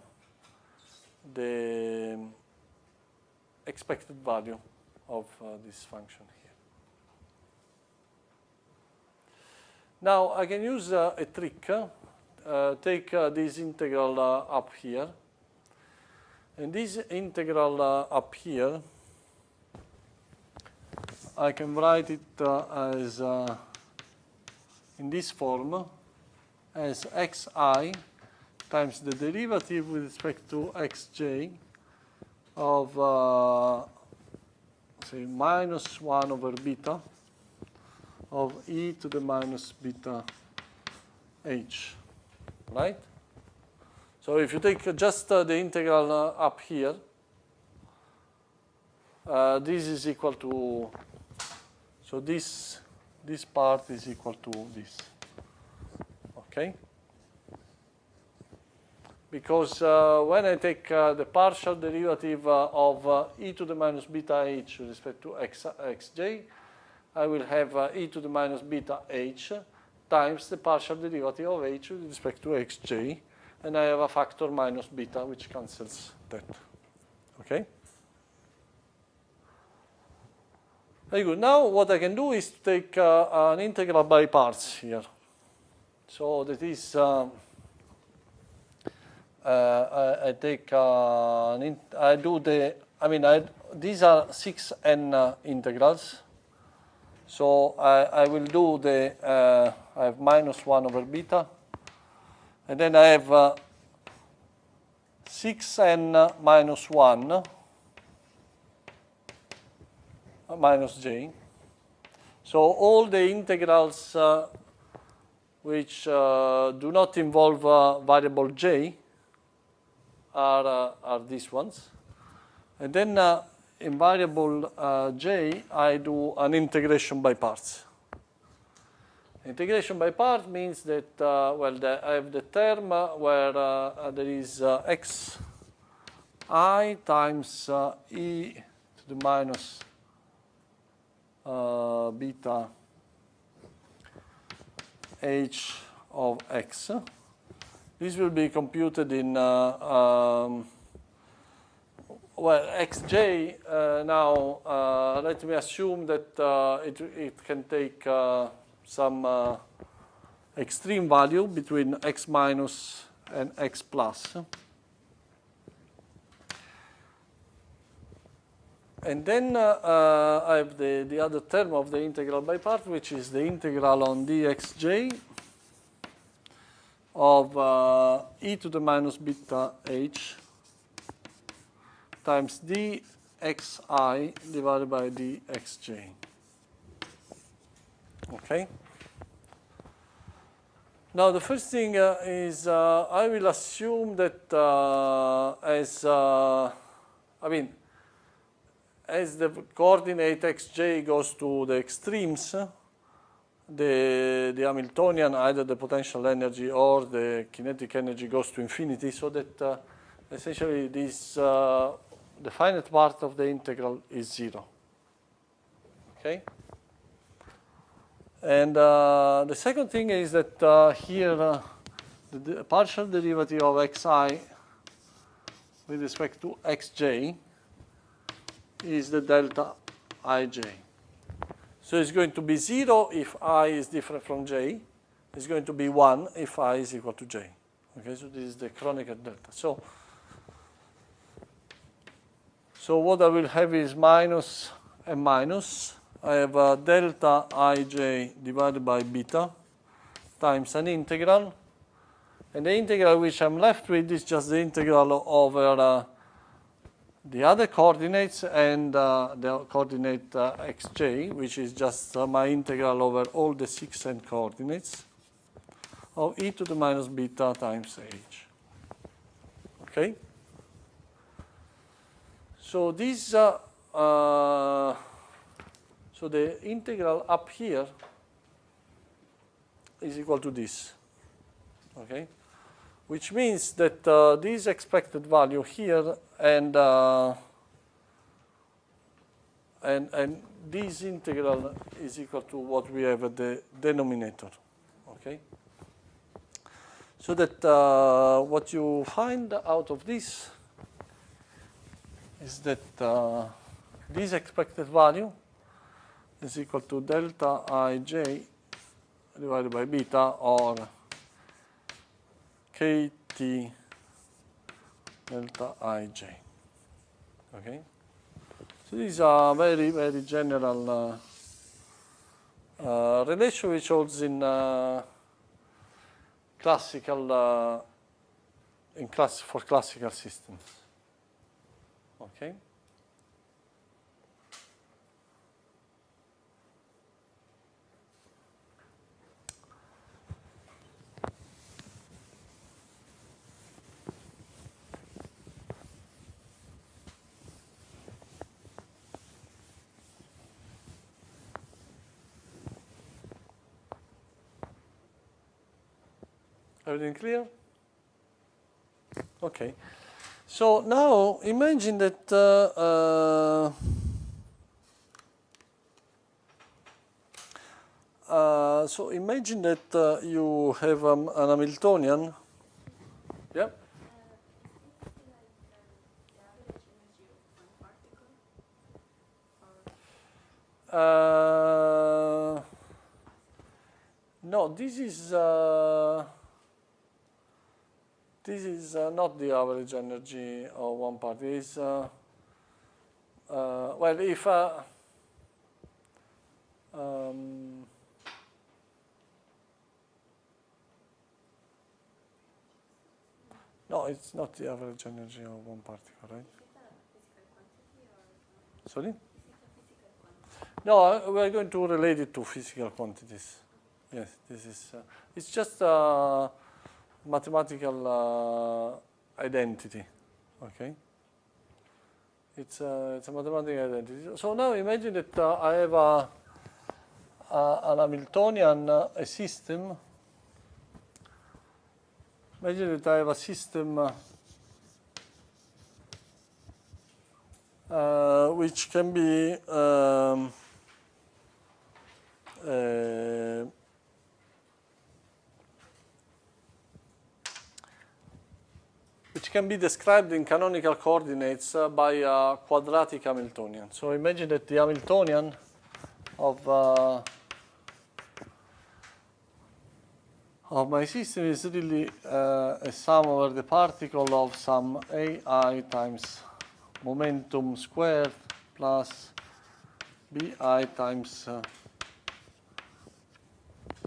the expected value of this function here. Now I can use a trick. Take this integral up here. And this integral up here, I can write it as in this form as xi times the derivative with respect to xj of say minus 1 over beta of e to the minus beta h, right? So if you take just the integral up here, this is equal to, so this part is equal to this, okay? Because when I take the partial derivative of e to the minus beta h with respect to xj, I will have e to the minus beta h times the partial derivative of h with respect to xj, and I have a factor minus beta, which cancels that. Okay? Very good. Now what I can do is to take an integral by parts here. So that is, I take, I do the, I mean, these are 6n integrals. So I will do the, I have minus 1 over beta. And then I have 6n minus 1 minus j. So all the integrals which do not involve variable j are these ones. And then in variable j, I do an integration by parts. Integration by part means that, well, I have the term where there is xi times e to the minus beta h of x. This will be computed in, well, xj, now let me assume that it can take some extreme value between x minus and x plus. And then I have the other term of the integral by part, which is the integral on dxj of e to the minus beta h times dxi divided by dxj. Okay? Now the first thing is I will assume that as the coordinate xj goes to the extremes, the Hamiltonian, either the potential energy or the kinetic energy, goes to infinity, so that essentially this the finite part of the integral is 0. Okay? And the second thing is that here the partial derivative of xi with respect to xj is the delta ij. So it's going to be 0 if I is different from j. It's going to be 1 if I is equal to j. Okay, so this is the Kronecker delta. So what I will have is minus and minus. I have delta ij divided by beta times an integral. And the integral which I'm left with is just the integral over the other coordinates and the coordinate xj, which is just my integral over all the 6n coordinates of e to the minus beta times h. Okay? So this, so the integral up here is equal to this. Okay? Which means that this expected value here and this integral is equal to what we have at the denominator. Okay? So that what you find out of this is that this expected value is equal to delta ij divided by beta, or kt delta ij. Okay? So this is a very, very general relation which holds in classical for classical systems. Okay. Everything clear? Okay. So now imagine that you have an Hamiltonian. Yeah. No, this is not the average energy of one particle. It's well, if no, it's not the average energy of one particle, right? Sorry? No, we are going to relate it to physical quantities. Yes, this is. It's just a mathematical identity. Okay. It's a mathematical identity. So now imagine that I have an Hamiltonian a system. Imagine that I have a system which can be described in canonical coordinates by a quadratic Hamiltonian. So imagine that the Hamiltonian of my system is really a sum over the particle of some ai times momentum squared plus bi times.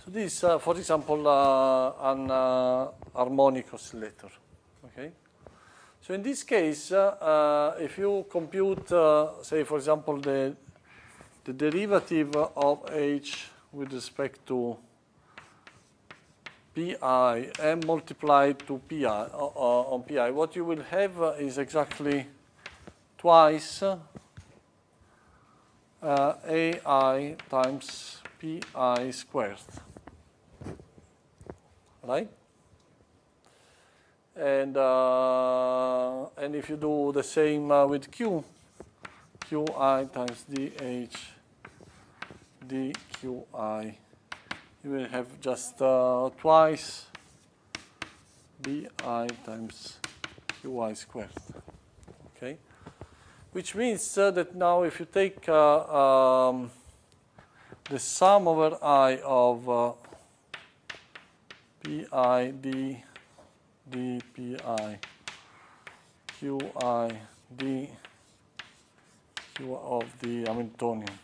So this, for example, an harmonic oscillator. Okay. So in this case, if you compute, say, for example, the derivative of h with respect to pi and multiplied to pi on pi, what you will have is exactly twice ai times pi squared, right? And if you do the same with q, qi times dh dqi, you will have just twice bi times qi squared. Okay, which means that now if you take the sum over I of pi d dpi qi d q of the Hamiltonian.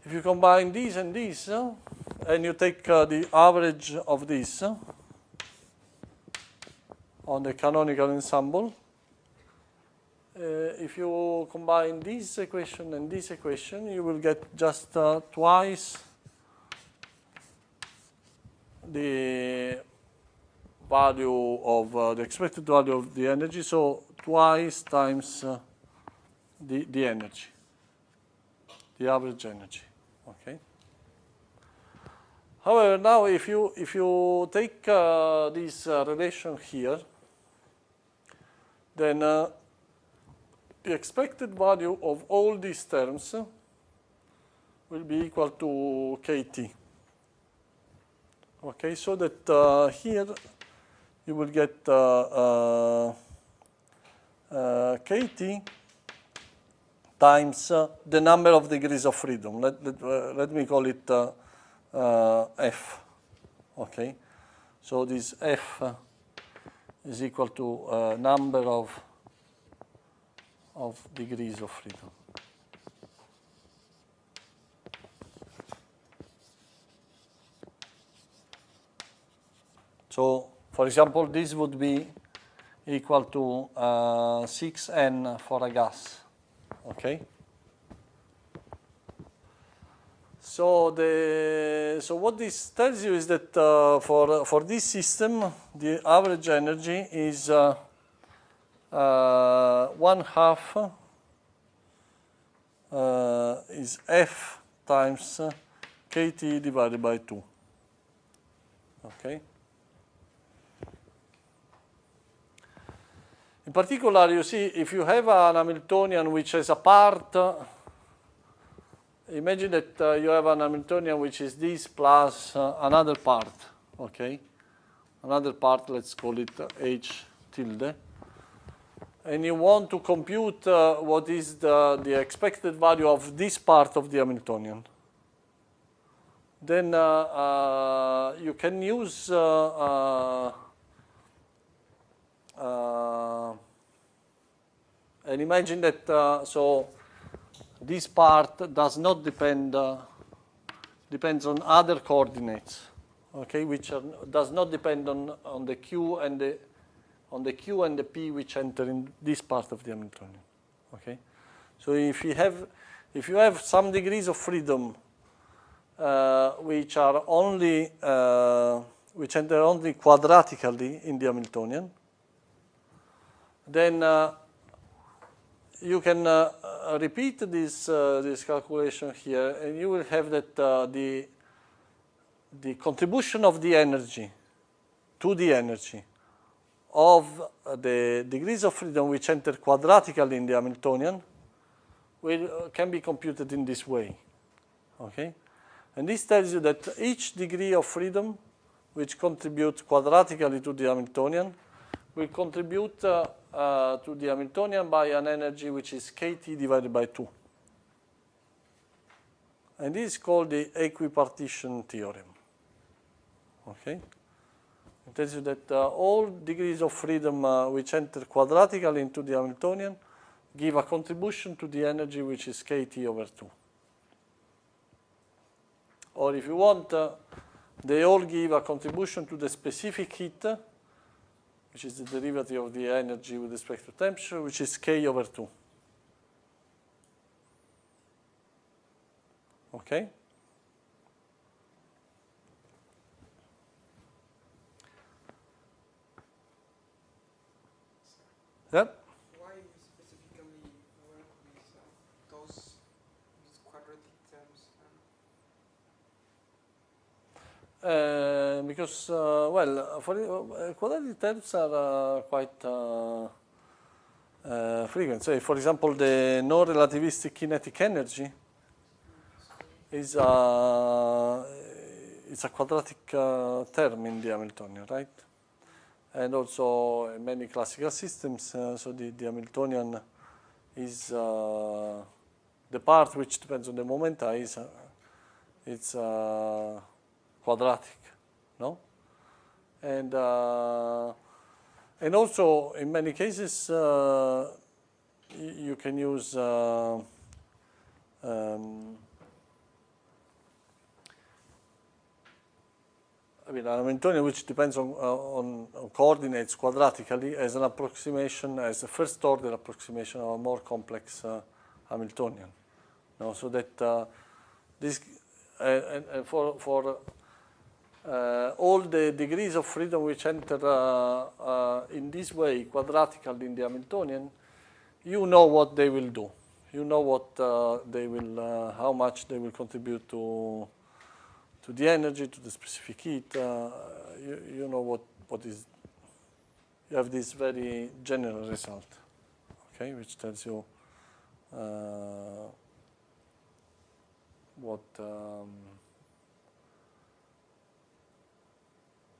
If you combine these and these, and you take the average of this on the canonical ensemble, if you combine this equation and this equation, you will get just twice the value of the expected value of the energy, so twice times the energy, the average energy. Okay. However, now if you take this relation here, then the expected value of all these terms will be equal to KT. Okay, so that here you will get KT times the number of degrees of freedom. Let me call it F. Okay, so this F is equal to number of degrees of freedom. So, for example, this would be equal to 6N for a gas. Okay. So what this tells you is that for this system, the average energy is 1/2 is F times KT divided by 2. Okay. In particular, you see, if you have an Hamiltonian which has a part, imagine that you have an Hamiltonian which is this plus another part, okay? Another part, let's call it H tilde. And you want to compute what is the expected value of this part of the Hamiltonian. Then you can use and imagine that so this part does not depends on other coordinates, okay, which does not depend on the Q and the P which enter in this part of the Hamiltonian. Okay, so if you have some degrees of freedom which are only which enter only quadratically in the Hamiltonian, then you can repeat this calculation here, and you will have that the contribution of the energy to the energy of the degrees of freedom which enter quadratically in the Hamiltonian can be computed in this way. Okay, and this tells you that each degree of freedom which contributes quadratically to the Hamiltonian will contribute to the Hamiltonian by an energy which is KT divided by 2. And this is called the Equipartition Theorem. Okay? It tells you that all degrees of freedom which enter quadratically into the Hamiltonian give a contribution to the energy which is KT over 2. Or if you want, they all give a contribution to the specific heat, which is the derivative of the energy with respect to temperature, which is K over 2. Okay? Yep. Why we specifically work with those quadratic terms? Because, well, for quadratic terms are quite frequent. So, for example, the non-relativistic kinetic energy is it's a quadratic term in the Hamiltonian, right? And also in many classical systems, so the Hamiltonian is the part which depends on the momenta is it's quadratic, no? And also in many cases you can use I mean, an Hamiltonian which depends on coordinates quadratically as an approximation, as a first order approximation of a more complex Hamiltonian. No, so that this and for all the degrees of freedom which enter in this way quadratically in the Hamiltonian, you know what they will do. You know what they will, how much they will contribute to the energy, to the specific heat. You know what is. You have this very general result, okay, which tells you what.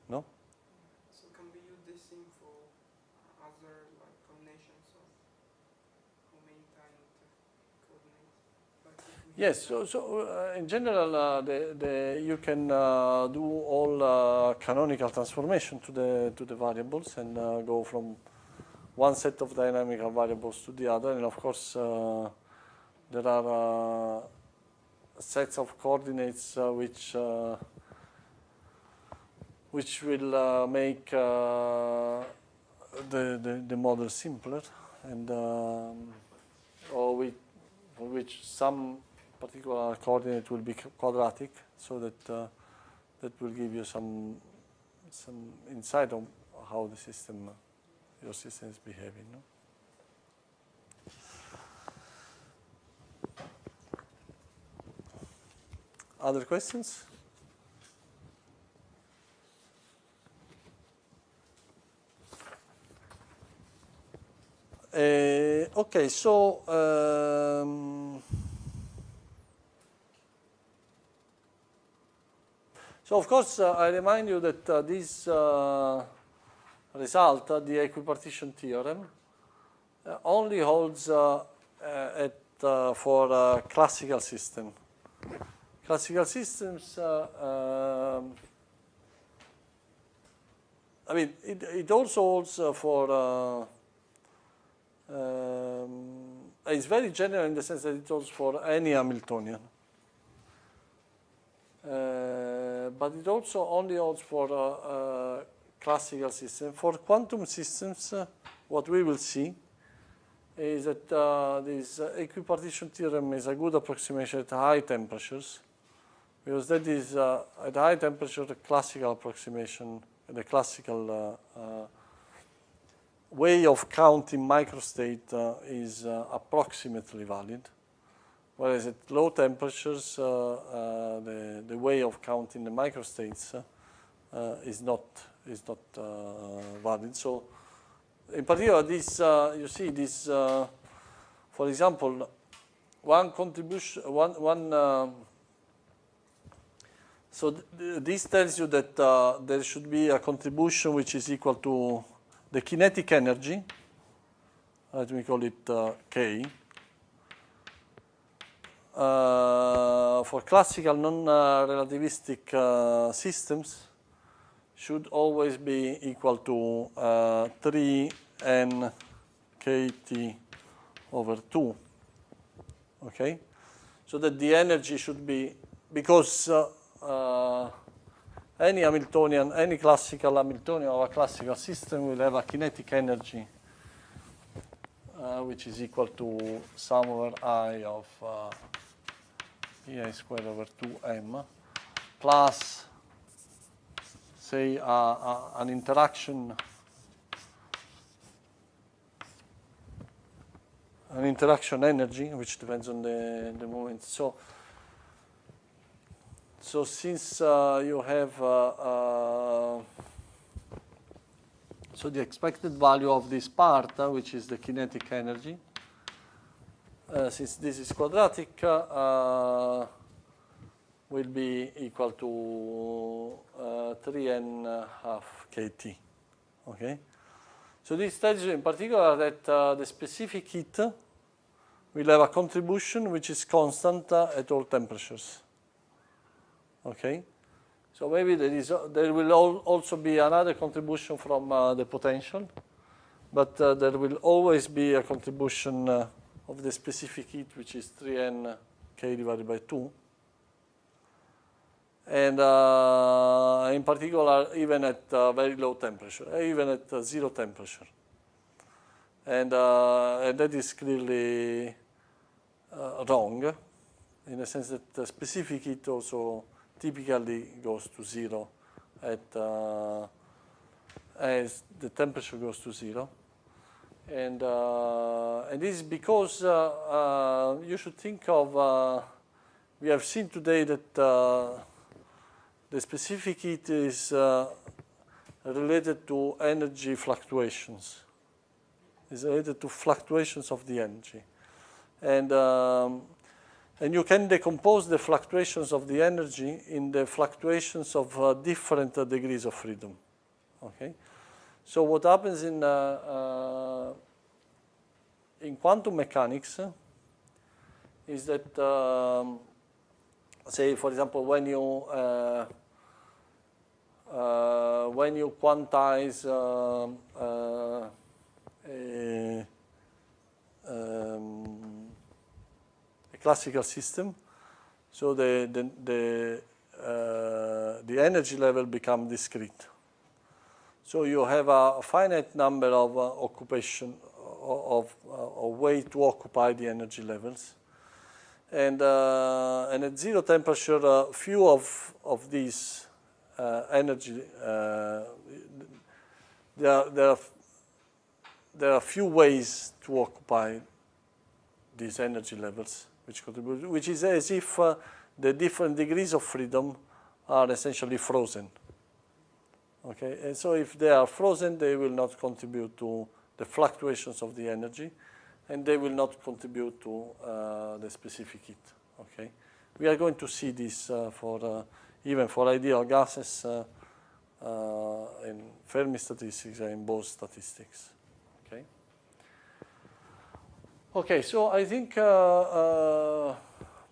No? So can we use this thing for other like combinations of how many times coordinates? Like if we Yes. So in general, you can do all canonical transformation to the variables and go from one set of dynamical variables to the other, and of course there are sets of coordinates which will make the model simpler, and or for which some particular coordinate will be quadratic, so that that will give you some insight on how the system, your system is behaving. No? Other questions? Okay, so of course I remind you that this result, the Equipartition Theorem, only holds for classical system. Classical systems, I mean, it also holds for. It's very general in the sense that it holds for any Hamiltonian. But it also only holds for classical systems. For quantum systems, what we will see is that this equipartition theorem is a good approximation at high temperatures, because that is at high temperature the classical approximation, the classical way of counting microstate is approximately valid, whereas at low temperatures the way of counting the microstates is not valid. So in particular, this you see this, for example, one contribution, so this tells you that there should be a contribution which is equal to the kinetic energy, let me call it K. For classical non-relativistic systems, should always be equal to 3n kT over 2. Okay? So that the energy should be, because any Hamiltonian, any classical Hamiltonian or a classical system will have a kinetic energy which is equal to sum over I of EI squared over 2m plus, say, an interaction energy which depends on the moment. So since you have so the expected value of this part, which is the kinetic energy, since this is quadratic, will be equal to 3n half kT. Okay. So this tells you in particular that the specific heat will have a contribution which is constant at all temperatures. Okay, so maybe there will also be another contribution from the potential, but there will always be a contribution of the specific heat, which is 3n k divided by 2. And in particular, even at very low temperature, even at zero temperature. And that is clearly wrong, in the sense that the specific heat also typically goes to zero as the temperature goes to 0. And this is because you should think of, we have seen today that the specific heat is related to energy fluctuations. It's related to fluctuations of the energy. And you can decompose the fluctuations of the energy in the fluctuations of different degrees of freedom. Okay? So what happens in quantum mechanics is that, say, for example, when you quantize a classical system, so the energy level becomes discrete. So you have a finite number of occupation of way to occupy the energy levels, and at 0 temperature, few of these energy there are few ways to occupy these energy levels, which contribute, which is as if the different degrees of freedom are essentially frozen. Okay, and so if they are frozen, they will not contribute to the fluctuations of the energy, and they will not contribute to the specific heat. Okay, we are going to see this even for ideal gases in Fermi statistics and in Bose statistics. Okay. Okay, so I think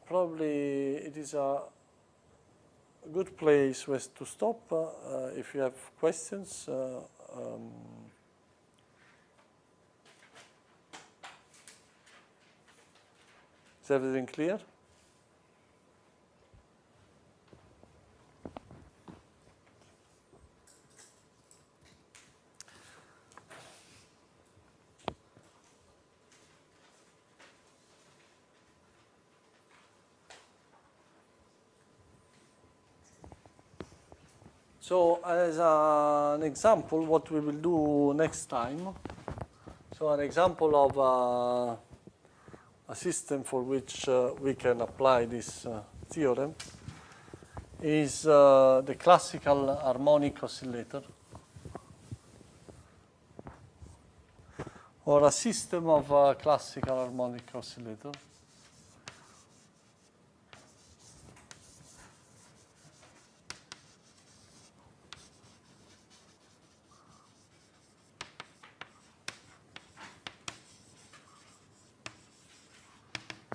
probably it is a good place to stop. If you have questions, is everything clear? So as an example, what we will do next time, so an example of a system for which we can apply this theorem is the classical harmonic oscillator, or a system of classical harmonic oscillator.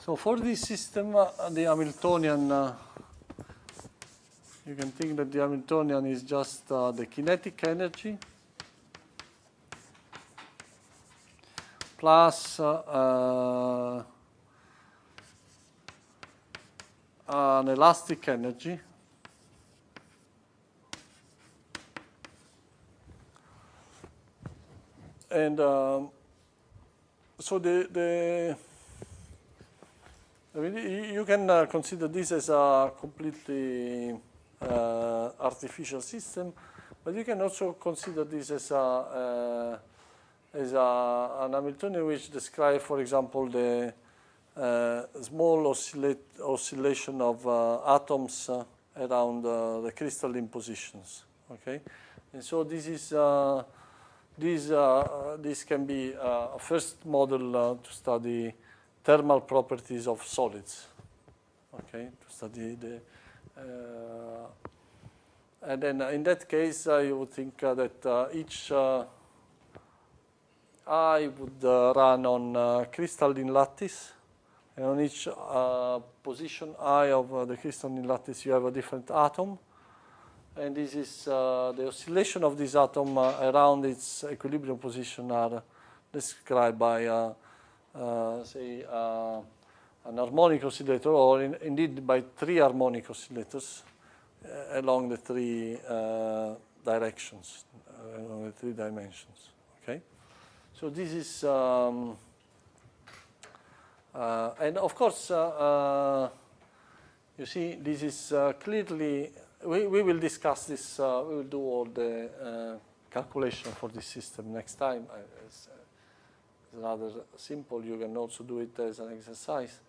So for this system, the Hamiltonian, you can think that the Hamiltonian is just the kinetic energy plus an elastic energy and so I mean, you can consider this as a completely artificial system, but you can also consider this as an Hamiltonian which describes, for example, the small oscillation of atoms around the crystalline positions. Okay, and so this is this can be a first model to study thermal properties of solids. Okay, to study the and then in that case, you would think that each I would run on crystalline lattice, and on each position I of the crystalline lattice, you have a different atom, and this is the oscillation of this atom around its equilibrium position are described by say an harmonic oscillator, or indeed by 3 harmonic oscillators along the 3 directions, along the 3 dimensions. Okay, so this is and of course you see this is clearly we will discuss this. We will do all the calculation for this system next time. It's rather simple. You can also do it as an exercise.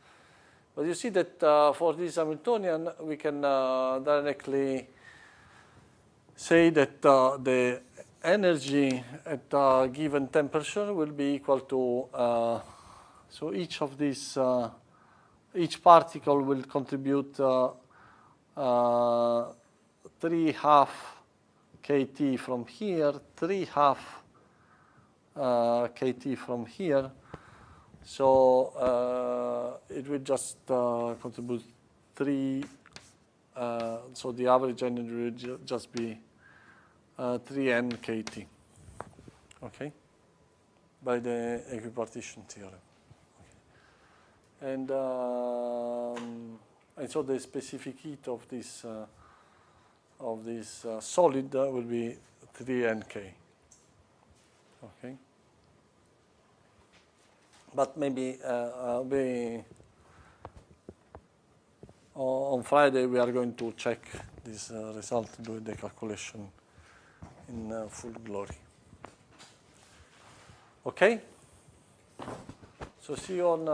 But you see that for this Hamiltonian, we can directly say that the energy at a given temperature will be equal to, so each of these, each particle will contribute 3/2 kT from here, 3/2 kT from here. So it will just contribute 3, so the average energy will just be 3n kT, okay, by the equipartition theorem. Okay. And so the specific heat of this solid will be 3nk, okay. But maybe on Friday we are going to check this result, do the calculation in full glory. Okay? So see you on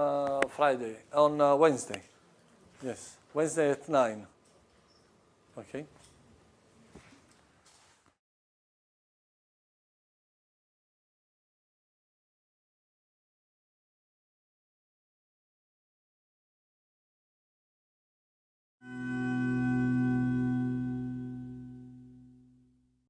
Friday, on Wednesday. Yes, Wednesday at 9. Okay?